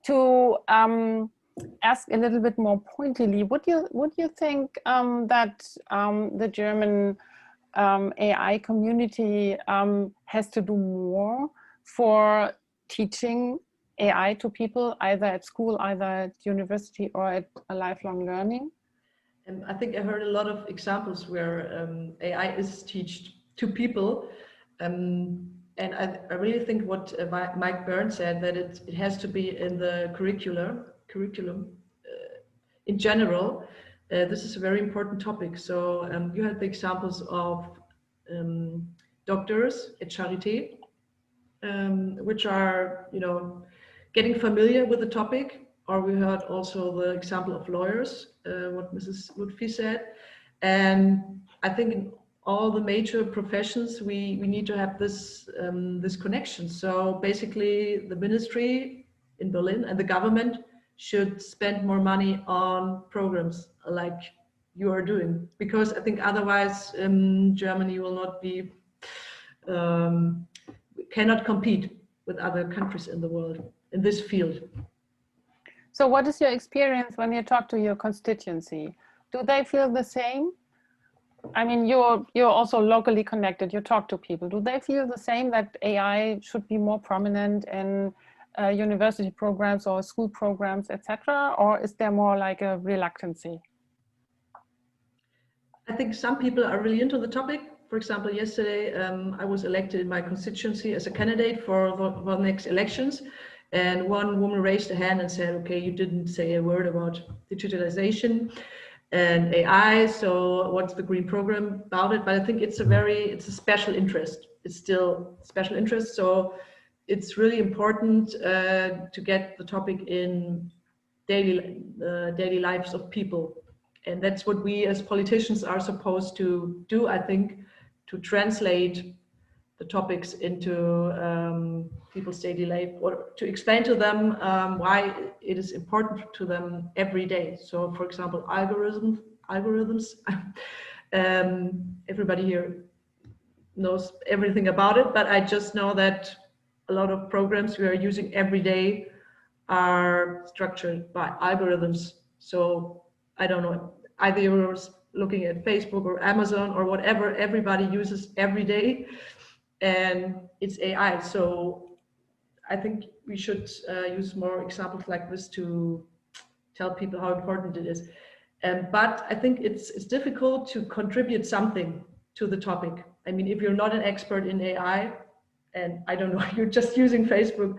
to ask a little bit more pointedly, would you think that the German AI community has to do more for teaching AI to people, either at school, either at university, or at a lifelong learning? And I think I heard a lot of examples where AI is taught to people. And I really think what Mike Byrne said, that it has to be in the curriculum in general. This is a very important topic. So you had the examples of doctors at Charité, which are, getting familiar with the topic, or we heard also the example of lawyers, what Mrs. Lutfi said. And I think in all the major professions, we need to have this connection. So basically the ministry in Berlin and the government should spend more money on programs like you are doing, because I think otherwise Germany will not be, cannot compete with other countries in the world in this field. So what is your experience when you talk to your constituency? Do they feel the same? I mean, you're also locally connected, you talk to people. Do they feel the same, that AI should be more prominent in university programs or school programs, etc.? Or is there more like a reluctancy? I think some people are really into the topic. For example, yesterday I was elected in my constituency as a candidate for the next elections. And one woman raised a hand and said, okay, you didn't say a word about digitalization and AI, so what's the green program about it? But I think it's a special interest. It's still special interest. So it's really important to get the topic in daily lives of people. And that's what we as politicians are supposed to do, I think, to translate the topics into people's daily life, or to explain to them why it is important to them every day. So, for example, algorithms. Everybody here knows everything about it, but I just know that a lot of programs we are using every day are structured by algorithms. So I don't know, either you're looking at Facebook or Amazon or whatever everybody uses every day, and it's AI. So I think we should use more examples like this to tell people how important it is. But I think it's difficult to contribute something to the topic. I mean, if you're not an expert in AI, and I don't know, you're just using Facebook,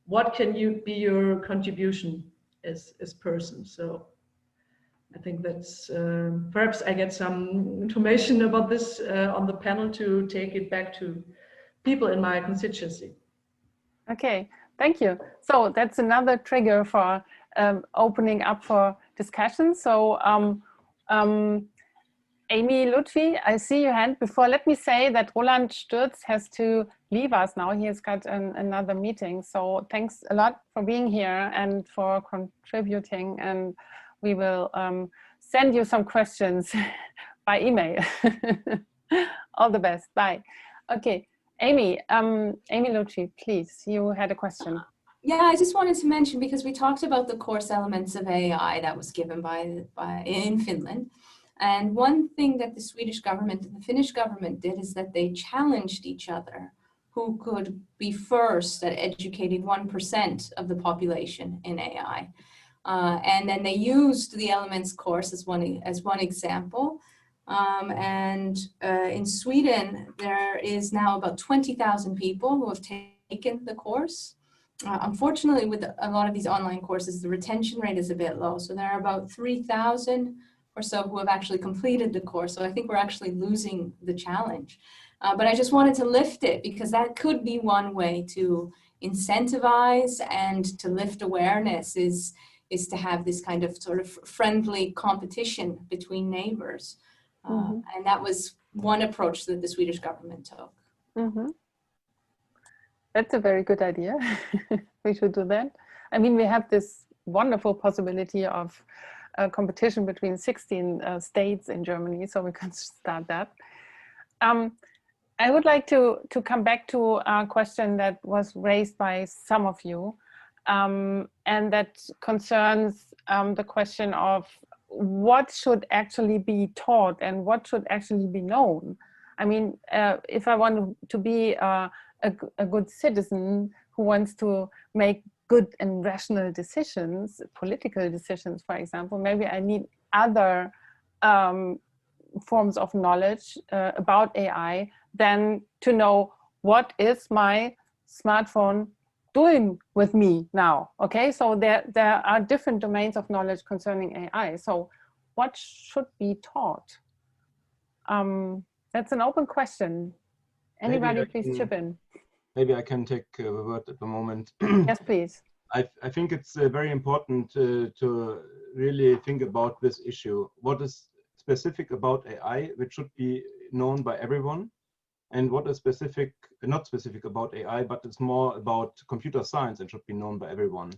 what can you be your contribution as person? So I think that's, perhaps I get some information about this on the panel to take it back to people in my constituency. Okay, thank you. So that's another trigger for opening up for discussion. So Amy Lutfi, I see your hand. Before, let me say that Roland Stürz has to leave us now. He has got another meeting. So thanks a lot for being here and for contributing. And we will send you some questions by email. All the best. Bye. Okay, Amy, Amy Lutfi, please. You had a question. Yeah, I just wanted to mention, because we talked about the course elements of AI that was given in Finland. And one thing that the Swedish government and the Finnish government did is that they challenged each other who could be first at educating 1% of the population in AI. And then they used the elements course as one example. In Sweden, there is now about 20,000 people who have taken the course. Unfortunately, with a lot of these online courses, the retention rate is a bit low. So there are about 3,000 or so who have actually completed the course. So I think we're actually losing the challenge. But I just wanted to lift it, because that could be one way to incentivize and to lift awareness, is to have this kind of sort of friendly competition between neighbors. And that was one approach that the Swedish government took. That's a very good idea. We should do that. I mean, we have this wonderful possibility of competition between 16 states in Germany, so we can start that. I would like to come back to a question that was raised by some of you, and that concerns the question of what should actually be taught and what should actually be known. I mean, if I want to be a good citizen who wants to make good and rational decisions, political decisions, for example, maybe I need other forms of knowledge about AI than to know what is my smartphone doing with me now. Okay, so there are different domains of knowledge concerning AI. So what should be taught? That's an open question. Anybody please chip in. Maybe I can take the word at the moment. Yes, please. I think it's very important to really think about this issue. What is specific about AI, which should be known by everyone, and what is specific, not specific about AI, but it's more about computer science and should be known by everyone.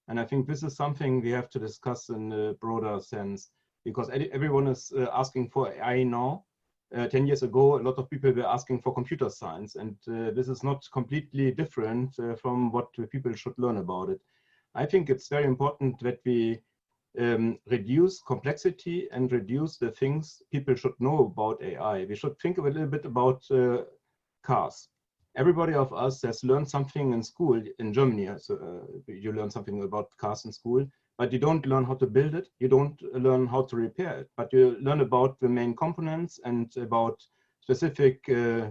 And I think this is something we have to discuss in a broader sense, because everyone is asking for AI now. 10 years ago, a lot of people were asking for computer science, and this is not completely different from what people should learn about it. I think it's very important that we reduce complexity and reduce the things people should know about AI. We should think a little bit about cars. Everybody of us has learned something in school in Germany. So you learn something about cars in school, but you don't learn how to build it. You don't learn how to repair it, but you learn about the main components and about specific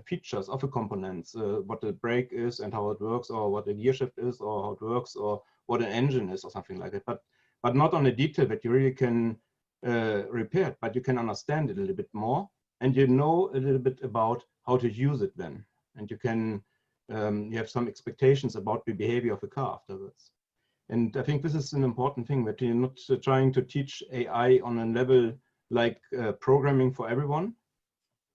features of the components, what the brake is and how it works, or what the gear shift is, or how it works, or what an engine is, or something like that. But not on a detail that you really can repair it, but you can understand it a little bit more, and you know a little bit about how to use it then. And you can, you have some expectations about the behavior of the car afterwards. And I think this is an important thing, that you're not trying to teach AI on a level like programming for everyone,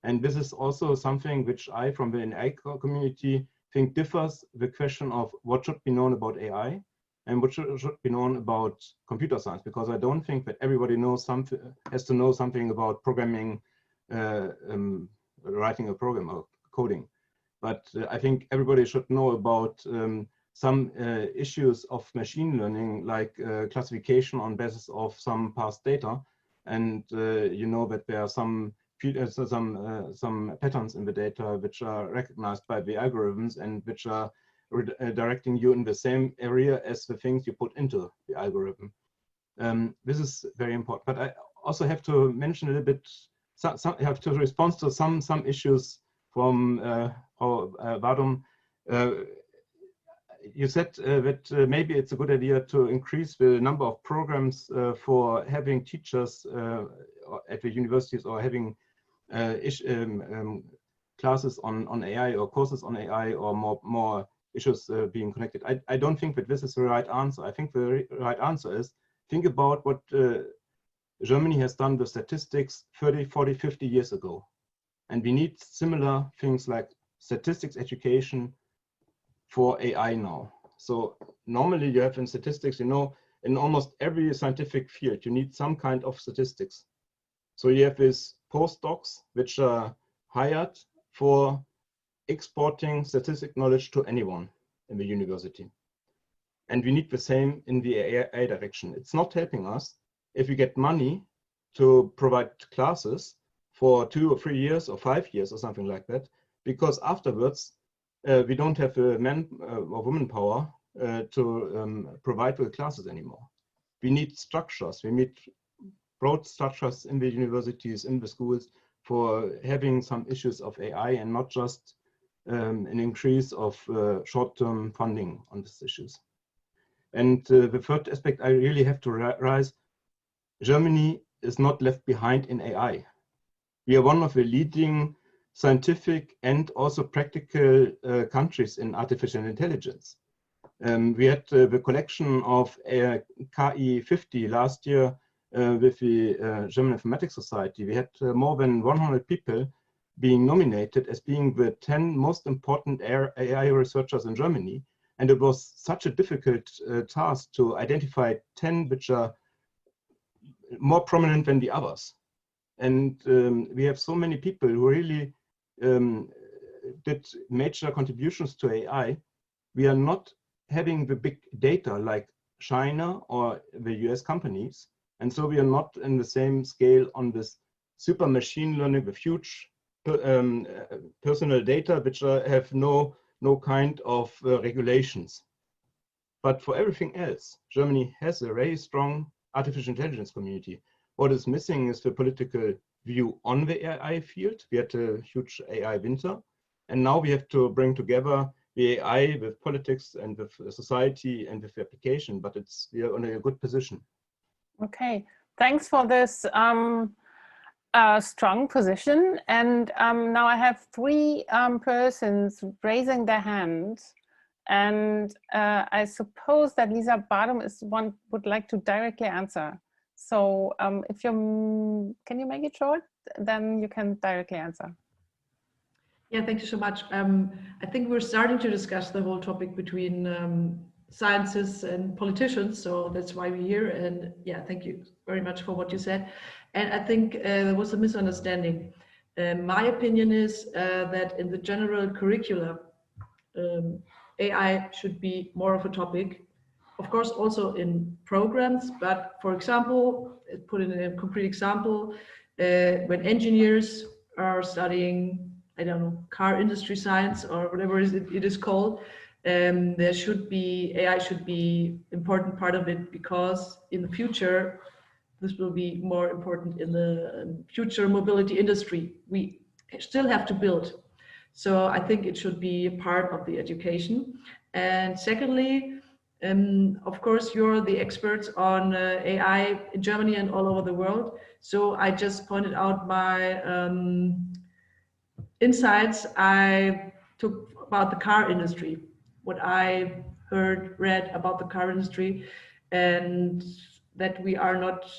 And this is also something which I, from the AI community, think differs the question of what should be known about AI and what should be known about computer science, because I don't think that everybody knows something, has to know something about programming, writing a program or coding. But I think everybody should know about some issues of machine learning, like classification on basis of some past data. And you know that there are some patterns in the data which are recognized by the algorithms and which are directing you in the same area as the things you put into the algorithm. This is very important. But I also have to mention a little bit, I have to respond to some issues from Vadum. You said that maybe it's a good idea to increase the number of programs for having teachers at the universities or having classes on AI or courses on AI or more issues being connected. I don't think that this is the right answer. I think the right answer is think about what Germany has done with statistics 30, 40, 50 years ago. And we need similar things like statistics education for AI now. So normally you have in statistics, you know, in almost every scientific field, you need some kind of statistics. So you have these postdocs which are hired for exporting statistic knowledge to anyone in the university. And we need the same in the AI direction. It's not helping us if we get money to provide classes for 2 or 3 years or 5 years or something like that, because afterwards we don't have the man or woman power to provide the classes anymore. We need structures. We need broad structures in the universities, in the schools, for having some issues of AI and not just an increase of short-term funding on these issues. And the third aspect I really have to raise, Germany is not left behind in AI. We are one of the leading scientific and also practical countries in artificial intelligence. We had the collection of KI20 last year with the German Informatics Society. We had more than 100 people being nominated as being the 10 most important AI researchers in Germany. And it was such a difficult task to identify 10 which are more prominent than the others. And we have so many people who really did major contributions to AI. We are not having the big data like China or the US companies. And so we are not in the same scale on this super machine learning with huge personal data, which have no kind of regulations. But for everything else, Germany has a very strong artificial intelligence community. What is missing is the political view on the AI field. We had a huge AI winter, and now we have to bring together the AI with politics and with society and with the application, but we are in a good position. Okay, thanks for this strong position. And now I have 3 persons raising their hands. And I suppose that Lisa Badum is one would like to directly answer. So if you can you make it short, then you can directly answer. Yeah, thank you so much. I think we're starting to discuss the whole topic between scientists and politicians, so that's why we're here. And yeah, thank you very much for what you said. And I think there was a misunderstanding. My opinion is that in the general curricula, AI should be more of a topic. Of course, also in programs, but for example, put in a concrete example, when engineers are studying, I don't know, car industry science or whatever it is called, there should be, AI should be important part of it, because in the future, this will be more important in the future mobility industry. We still have to build. So I think it should be a part of the education. And secondly, of course, you're the experts on AI in Germany and all over the world. So I just pointed out my insights I took about the car industry, what I read about the car industry, and that we are not,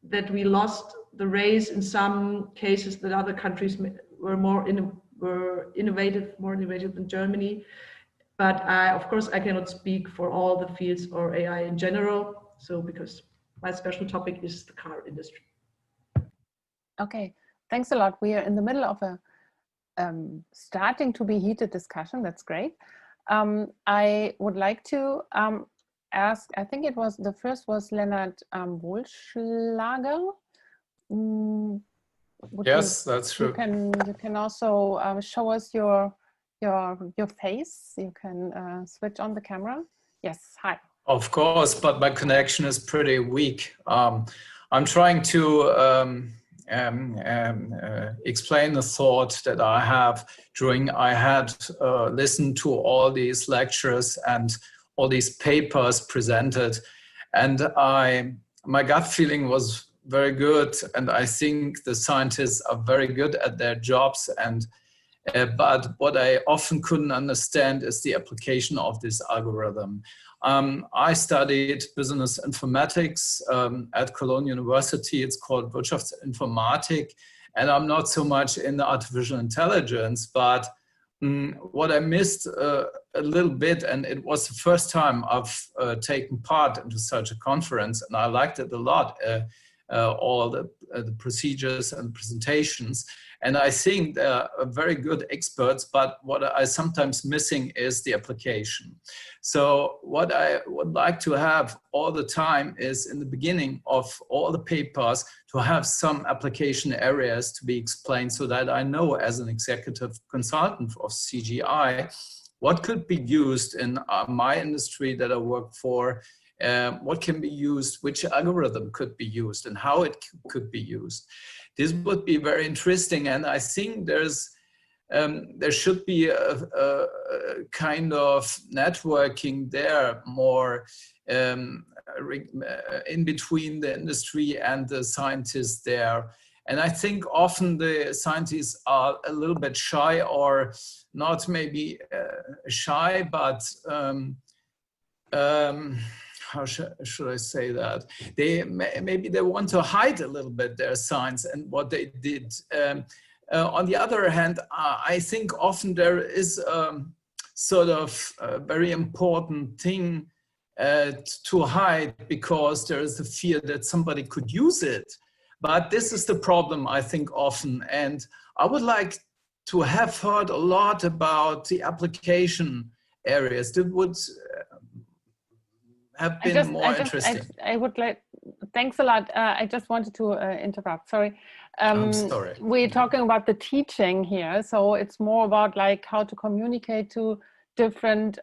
that we lost the race in some cases that other countries were more innovative than Germany. But of course, I cannot speak for all the fields or AI in general. So because my special topic is the car industry. Okay, thanks a lot. We are in the middle of a starting to be heated discussion. That's great. I would like to ask, I think it was, the first was Leonard Wohlschlager. Yes, that's true. You can also show us your face. You can switch on the camera. Yes, hi. Of course, but my connection is pretty weak. I'm trying to explain the thought that I have during I had listened to all these lectures and all these papers presented, and my gut feeling was very good, and I think the scientists are very good at their jobs, and but what I often couldn't understand is the application of this algorithm. I studied business informatics at Cologne University. It's called Wirtschaftsinformatik, and I'm not so much in the artificial intelligence, but what I missed a little bit, and it was the first time I've taken part into such a conference, and I liked it a lot, all the procedures and presentations. And I think they're very good experts, but what I sometimes missing is the application. So what I would like to have all the time is in the beginning of all the papers to have some application areas to be explained so that I know as an executive consultant of CGI, what could be used in my industry that I work for, what can be used, which algorithm could be used and how it could be used. This would be very interesting, and I think there should be a kind of networking there more in between the industry and the scientists there. And I think often the scientists are a little bit shy, or not maybe shy, but how should I say that? Maybe they want to hide a little bit their science and what they did. On the other hand, I think often there is sort of a very important thing to hide because there is a fear that somebody could use it. But this is the problem, I think, often. And I would like to have heard a lot about the application areas that would have been more interesting. I would like, thanks a lot. I just wanted to interrupt, sorry. I'm sorry. We're talking about the teaching here, so it's more about like how to communicate to different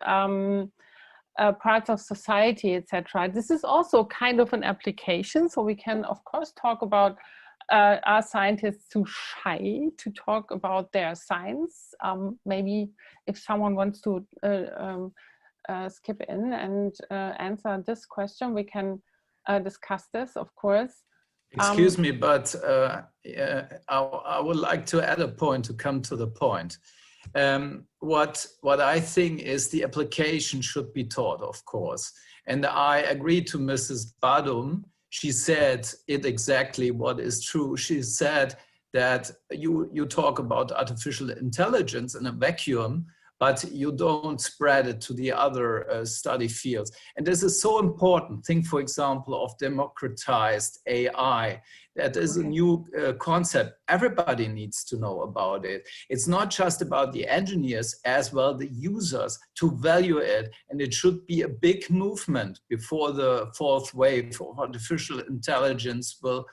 parts of society, etc. This is also kind of an application, so we can of course talk about are scientists too shy to talk about their science? Maybe if someone wants to skip in and answer this question, we can discuss this, of course. Excuse me, but I would like to add a point to come to the point. What I think is the application should be taught, of course. And I agree to Mrs. Badum. She said it exactly what is true. She said that you talk about artificial intelligence in a vacuum, but you don't spread it to the other study fields. And this is so important. Think, for example, of democratized AI. That is a new concept. Everybody needs to know about it. It's not just about the engineers, as well the users to value it. And it should be a big movement before the fourth wave of artificial intelligence will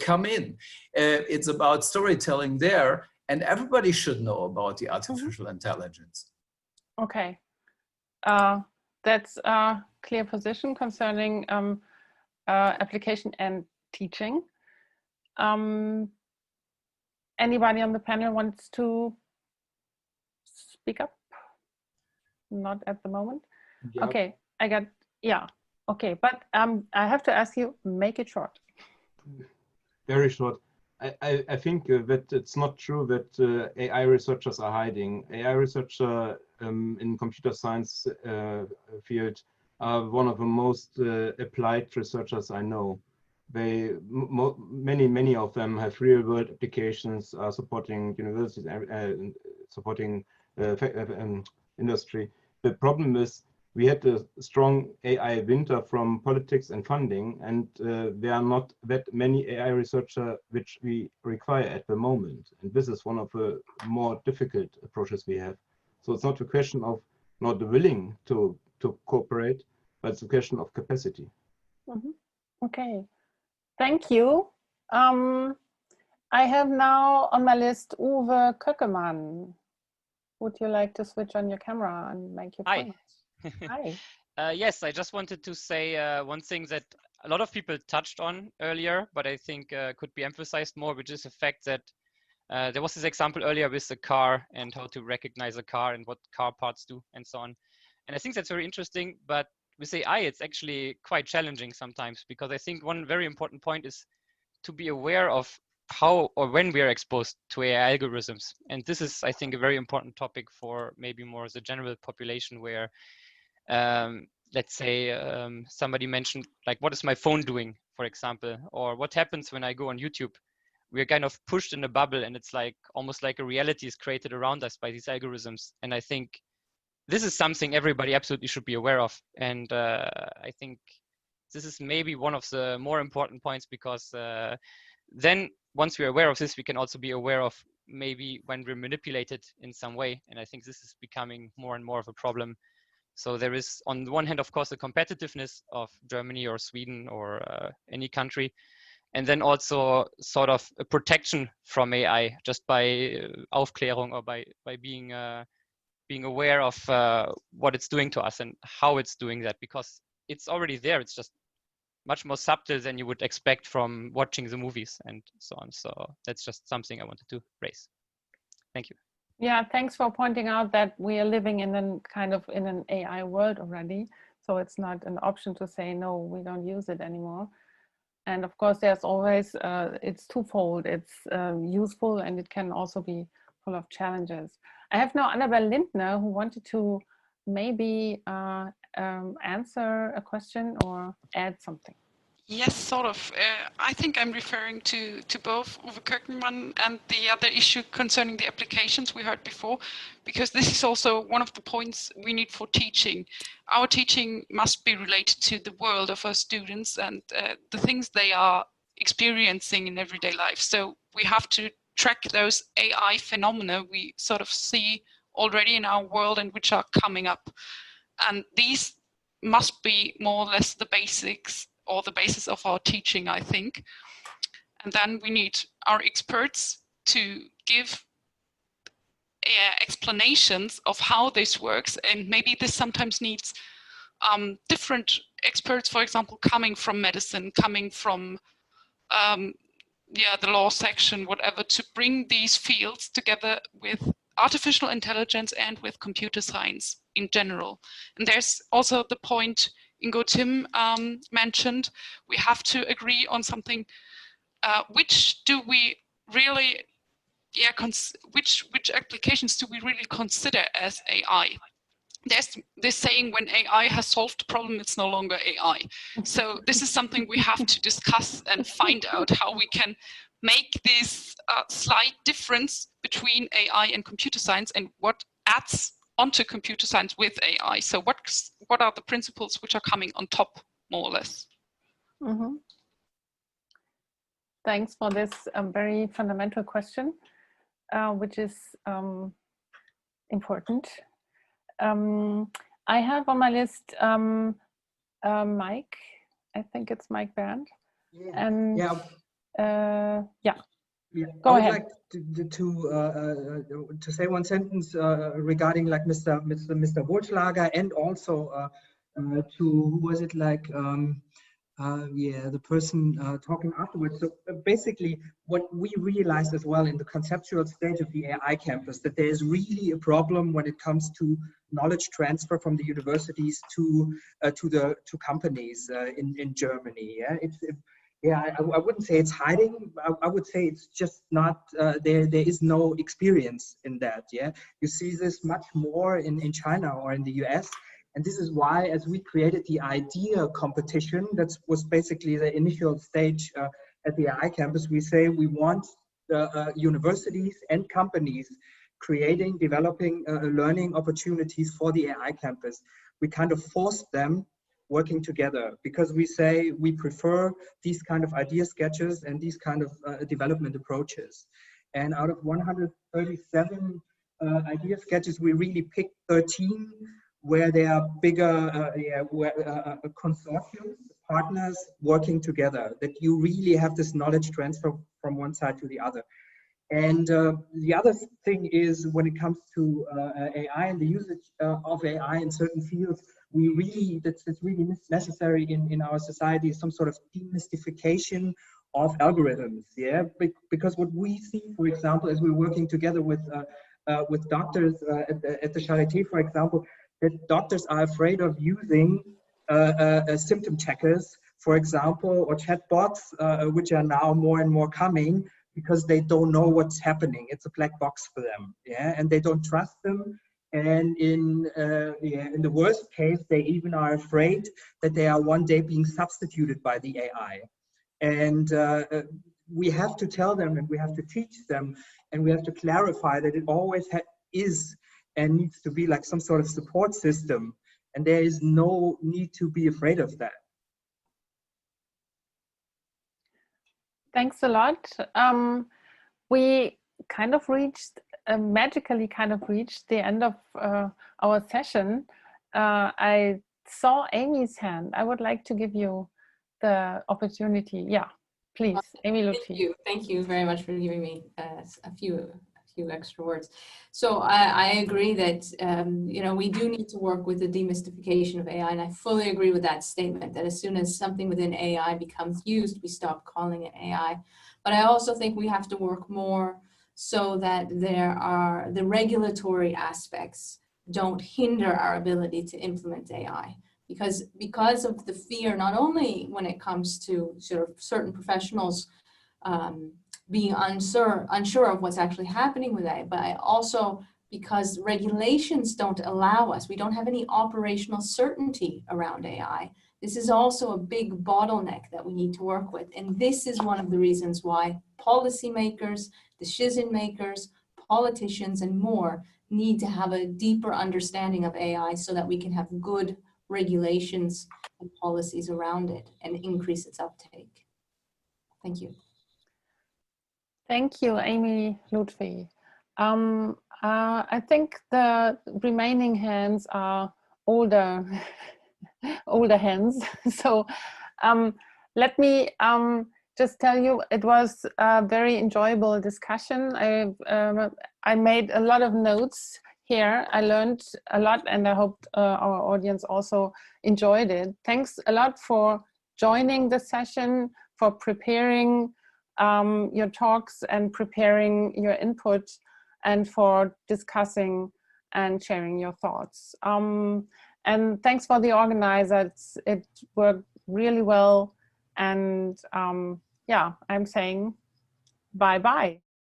come in. It's about storytelling there, and everybody should know about the artificial intelligence. Okay, that's a clear position concerning application and teaching. Anybody on the panel wants to speak up? Not at the moment. Yeah. Okay, okay, but I have to ask you, make it short. Very short. I think that it's not true that AI researchers are hiding. AI researcher in computer science field are one of the most applied researchers I know. many of them have real world applications, supporting universities and supporting industry. The problem is we had a strong AI winter from politics and funding, and there are not that many AI researchers which we require at the moment. And this is one of the more difficult approaches we have. So it's not a question of not willing to cooperate, but it's a question of capacity. Mm-hmm. Okay, thank you. I have now on my list Uwe Köckemann. Would you like to switch on your camera and make your point? Hi. Yes, I just wanted to say one thing that a lot of people touched on earlier, but I think could be emphasized more, which is the fact that there was this example earlier with the car and how to recognize a car and what car parts do and so on. And I think that's very interesting, but with AI, it's actually quite challenging sometimes, because I think one very important point is to be aware of how or when we are exposed to AI algorithms. And this is, I think, a very important topic for maybe more the general population, where let's say somebody mentioned, like, what is my phone doing, for example, or what happens when I go on YouTube? We're kind of pushed in a bubble, and it's like almost like a reality is created around us by these algorithms. And I think this is something everybody absolutely should be aware of. And I think this is maybe one of the more important points, because then once we're aware of this, we can also be aware of maybe when we're manipulated in some way. And I think this is becoming more and more of a problem. So there is, on the one hand, of course, the competitiveness of Germany or Sweden or any country, and then also sort of a protection from AI just by Aufklärung, or by being aware of what it's doing to us and how it's doing that, because it's already there. It's just much more subtle than you would expect from watching the movies and so on. So that's just something I wanted to raise. Thank you. Yeah, thanks for pointing out that we are living in an AI world already. So it's not an option to say, no, we don't use it anymore. And of course, there's always, it's twofold. It's useful, and it can also be full of challenges. I have now Annabelle Lindner, who wanted to maybe answer a question or add something. Yes, sort of. I think I'm referring to both Uwe Köckemann and the other issue concerning the applications we heard before, because this is also one of the points we need for teaching. Our teaching must be related to the world of our students and the things they are experiencing in everyday life. So we have to track those AI phenomena we sort of see already in our world and which are coming up. And these must be more or less the basics, or the basis of our teaching, I think. And then we need our experts to give explanations of how this works. And maybe this sometimes needs different experts, for example, coming from medicine, coming from the law section, whatever, to bring these fields together with artificial intelligence and with computer science in general. And there's also the point Ingo Tim mentioned. We have to agree on something. Which do we really, which applications do we really consider as AI? There's this saying, when AI has solved the problem, it's no longer AI. So this is something we have to discuss and find out how we can make this slight difference between AI and computer science, and what adds onto computer science with AI. So what are the principles which are coming on top, more or less? Mm-hmm. Thanks for this very fundamental question, which is important. I have on my list Mike. I think it's Mike Bernd. Yeah. And Yeah. Go I would ahead. like to say one sentence regarding like Mr. Wohlschlager, and also to who was it, like the person talking afterwards. So basically, what we realized as well in the conceptual stage of the AI campus, that there is really a problem when it comes to knowledge transfer from the universities to companies in Germany. Yeah, I wouldn't say it's hiding. I would say it's just not there. There is no experience in that. Yeah, you see this much more in China or in the US. And this is why, as we created the idea competition, that was basically the initial stage at the AI campus, we say we want universities and companies developing learning opportunities for the AI campus. We kind of forced them working together because we say we prefer these kind of idea sketches and these kind of development approaches. And out of 137 idea sketches, we really picked 13 where there are bigger consortiums, partners working together, that you really have this knowledge transfer from one side to the other. And the other thing is, when it comes to AI and the usage of AI in certain fields, that's really necessary in our society, some sort of demystification of algorithms. Yeah, because what we see, for example, as we're working together with doctors at the Charité, for example, that doctors are afraid of using symptom checkers, for example, or chatbots, which are now more and more coming, because they don't know what's happening. It's a black box for them, yeah, and they don't trust them. And in the worst case, they even are afraid that they are one day being substituted by the AI. And we have to tell them, and we have to teach them, and we have to clarify that it always is and needs to be like some sort of support system, and there is no need to be afraid of that. Thanks a lot. We kind of magically reached the end of our session. I saw Amy's hand. I would like to give you the opportunity. Yeah, please, Amy Lutfi. Thank you very much for giving me a few extra words. So I agree that we do need to work with the demystification of AI, and I fully agree with that statement, that as soon as something within AI becomes used, we stop calling it AI. But I also think we have to work more so that the regulatory aspects don't hinder our ability to implement AI. Because of the fear, not only when it comes to sort of certain professionals being unsure of what's actually happening with AI, but also because regulations don't allow us. We don't have any operational certainty around AI. This is also a big bottleneck that we need to work with. And this is one of the reasons why policymakers, decision makers, politicians, and more need to have a deeper understanding of AI so that we can have good regulations and policies around it and increase its uptake. Thank you. Thank you, Amy Lutfi. I think the remaining hands are older hands. So let me just tell you, it was a very enjoyable discussion. I made a lot of notes here. I learned a lot, and I hope our audience also enjoyed it. Thanks a lot for joining the session, for preparing your talks and preparing your input, and for discussing and sharing your thoughts. And thanks for the organizers. It worked really well. And yeah, I'm saying bye-bye.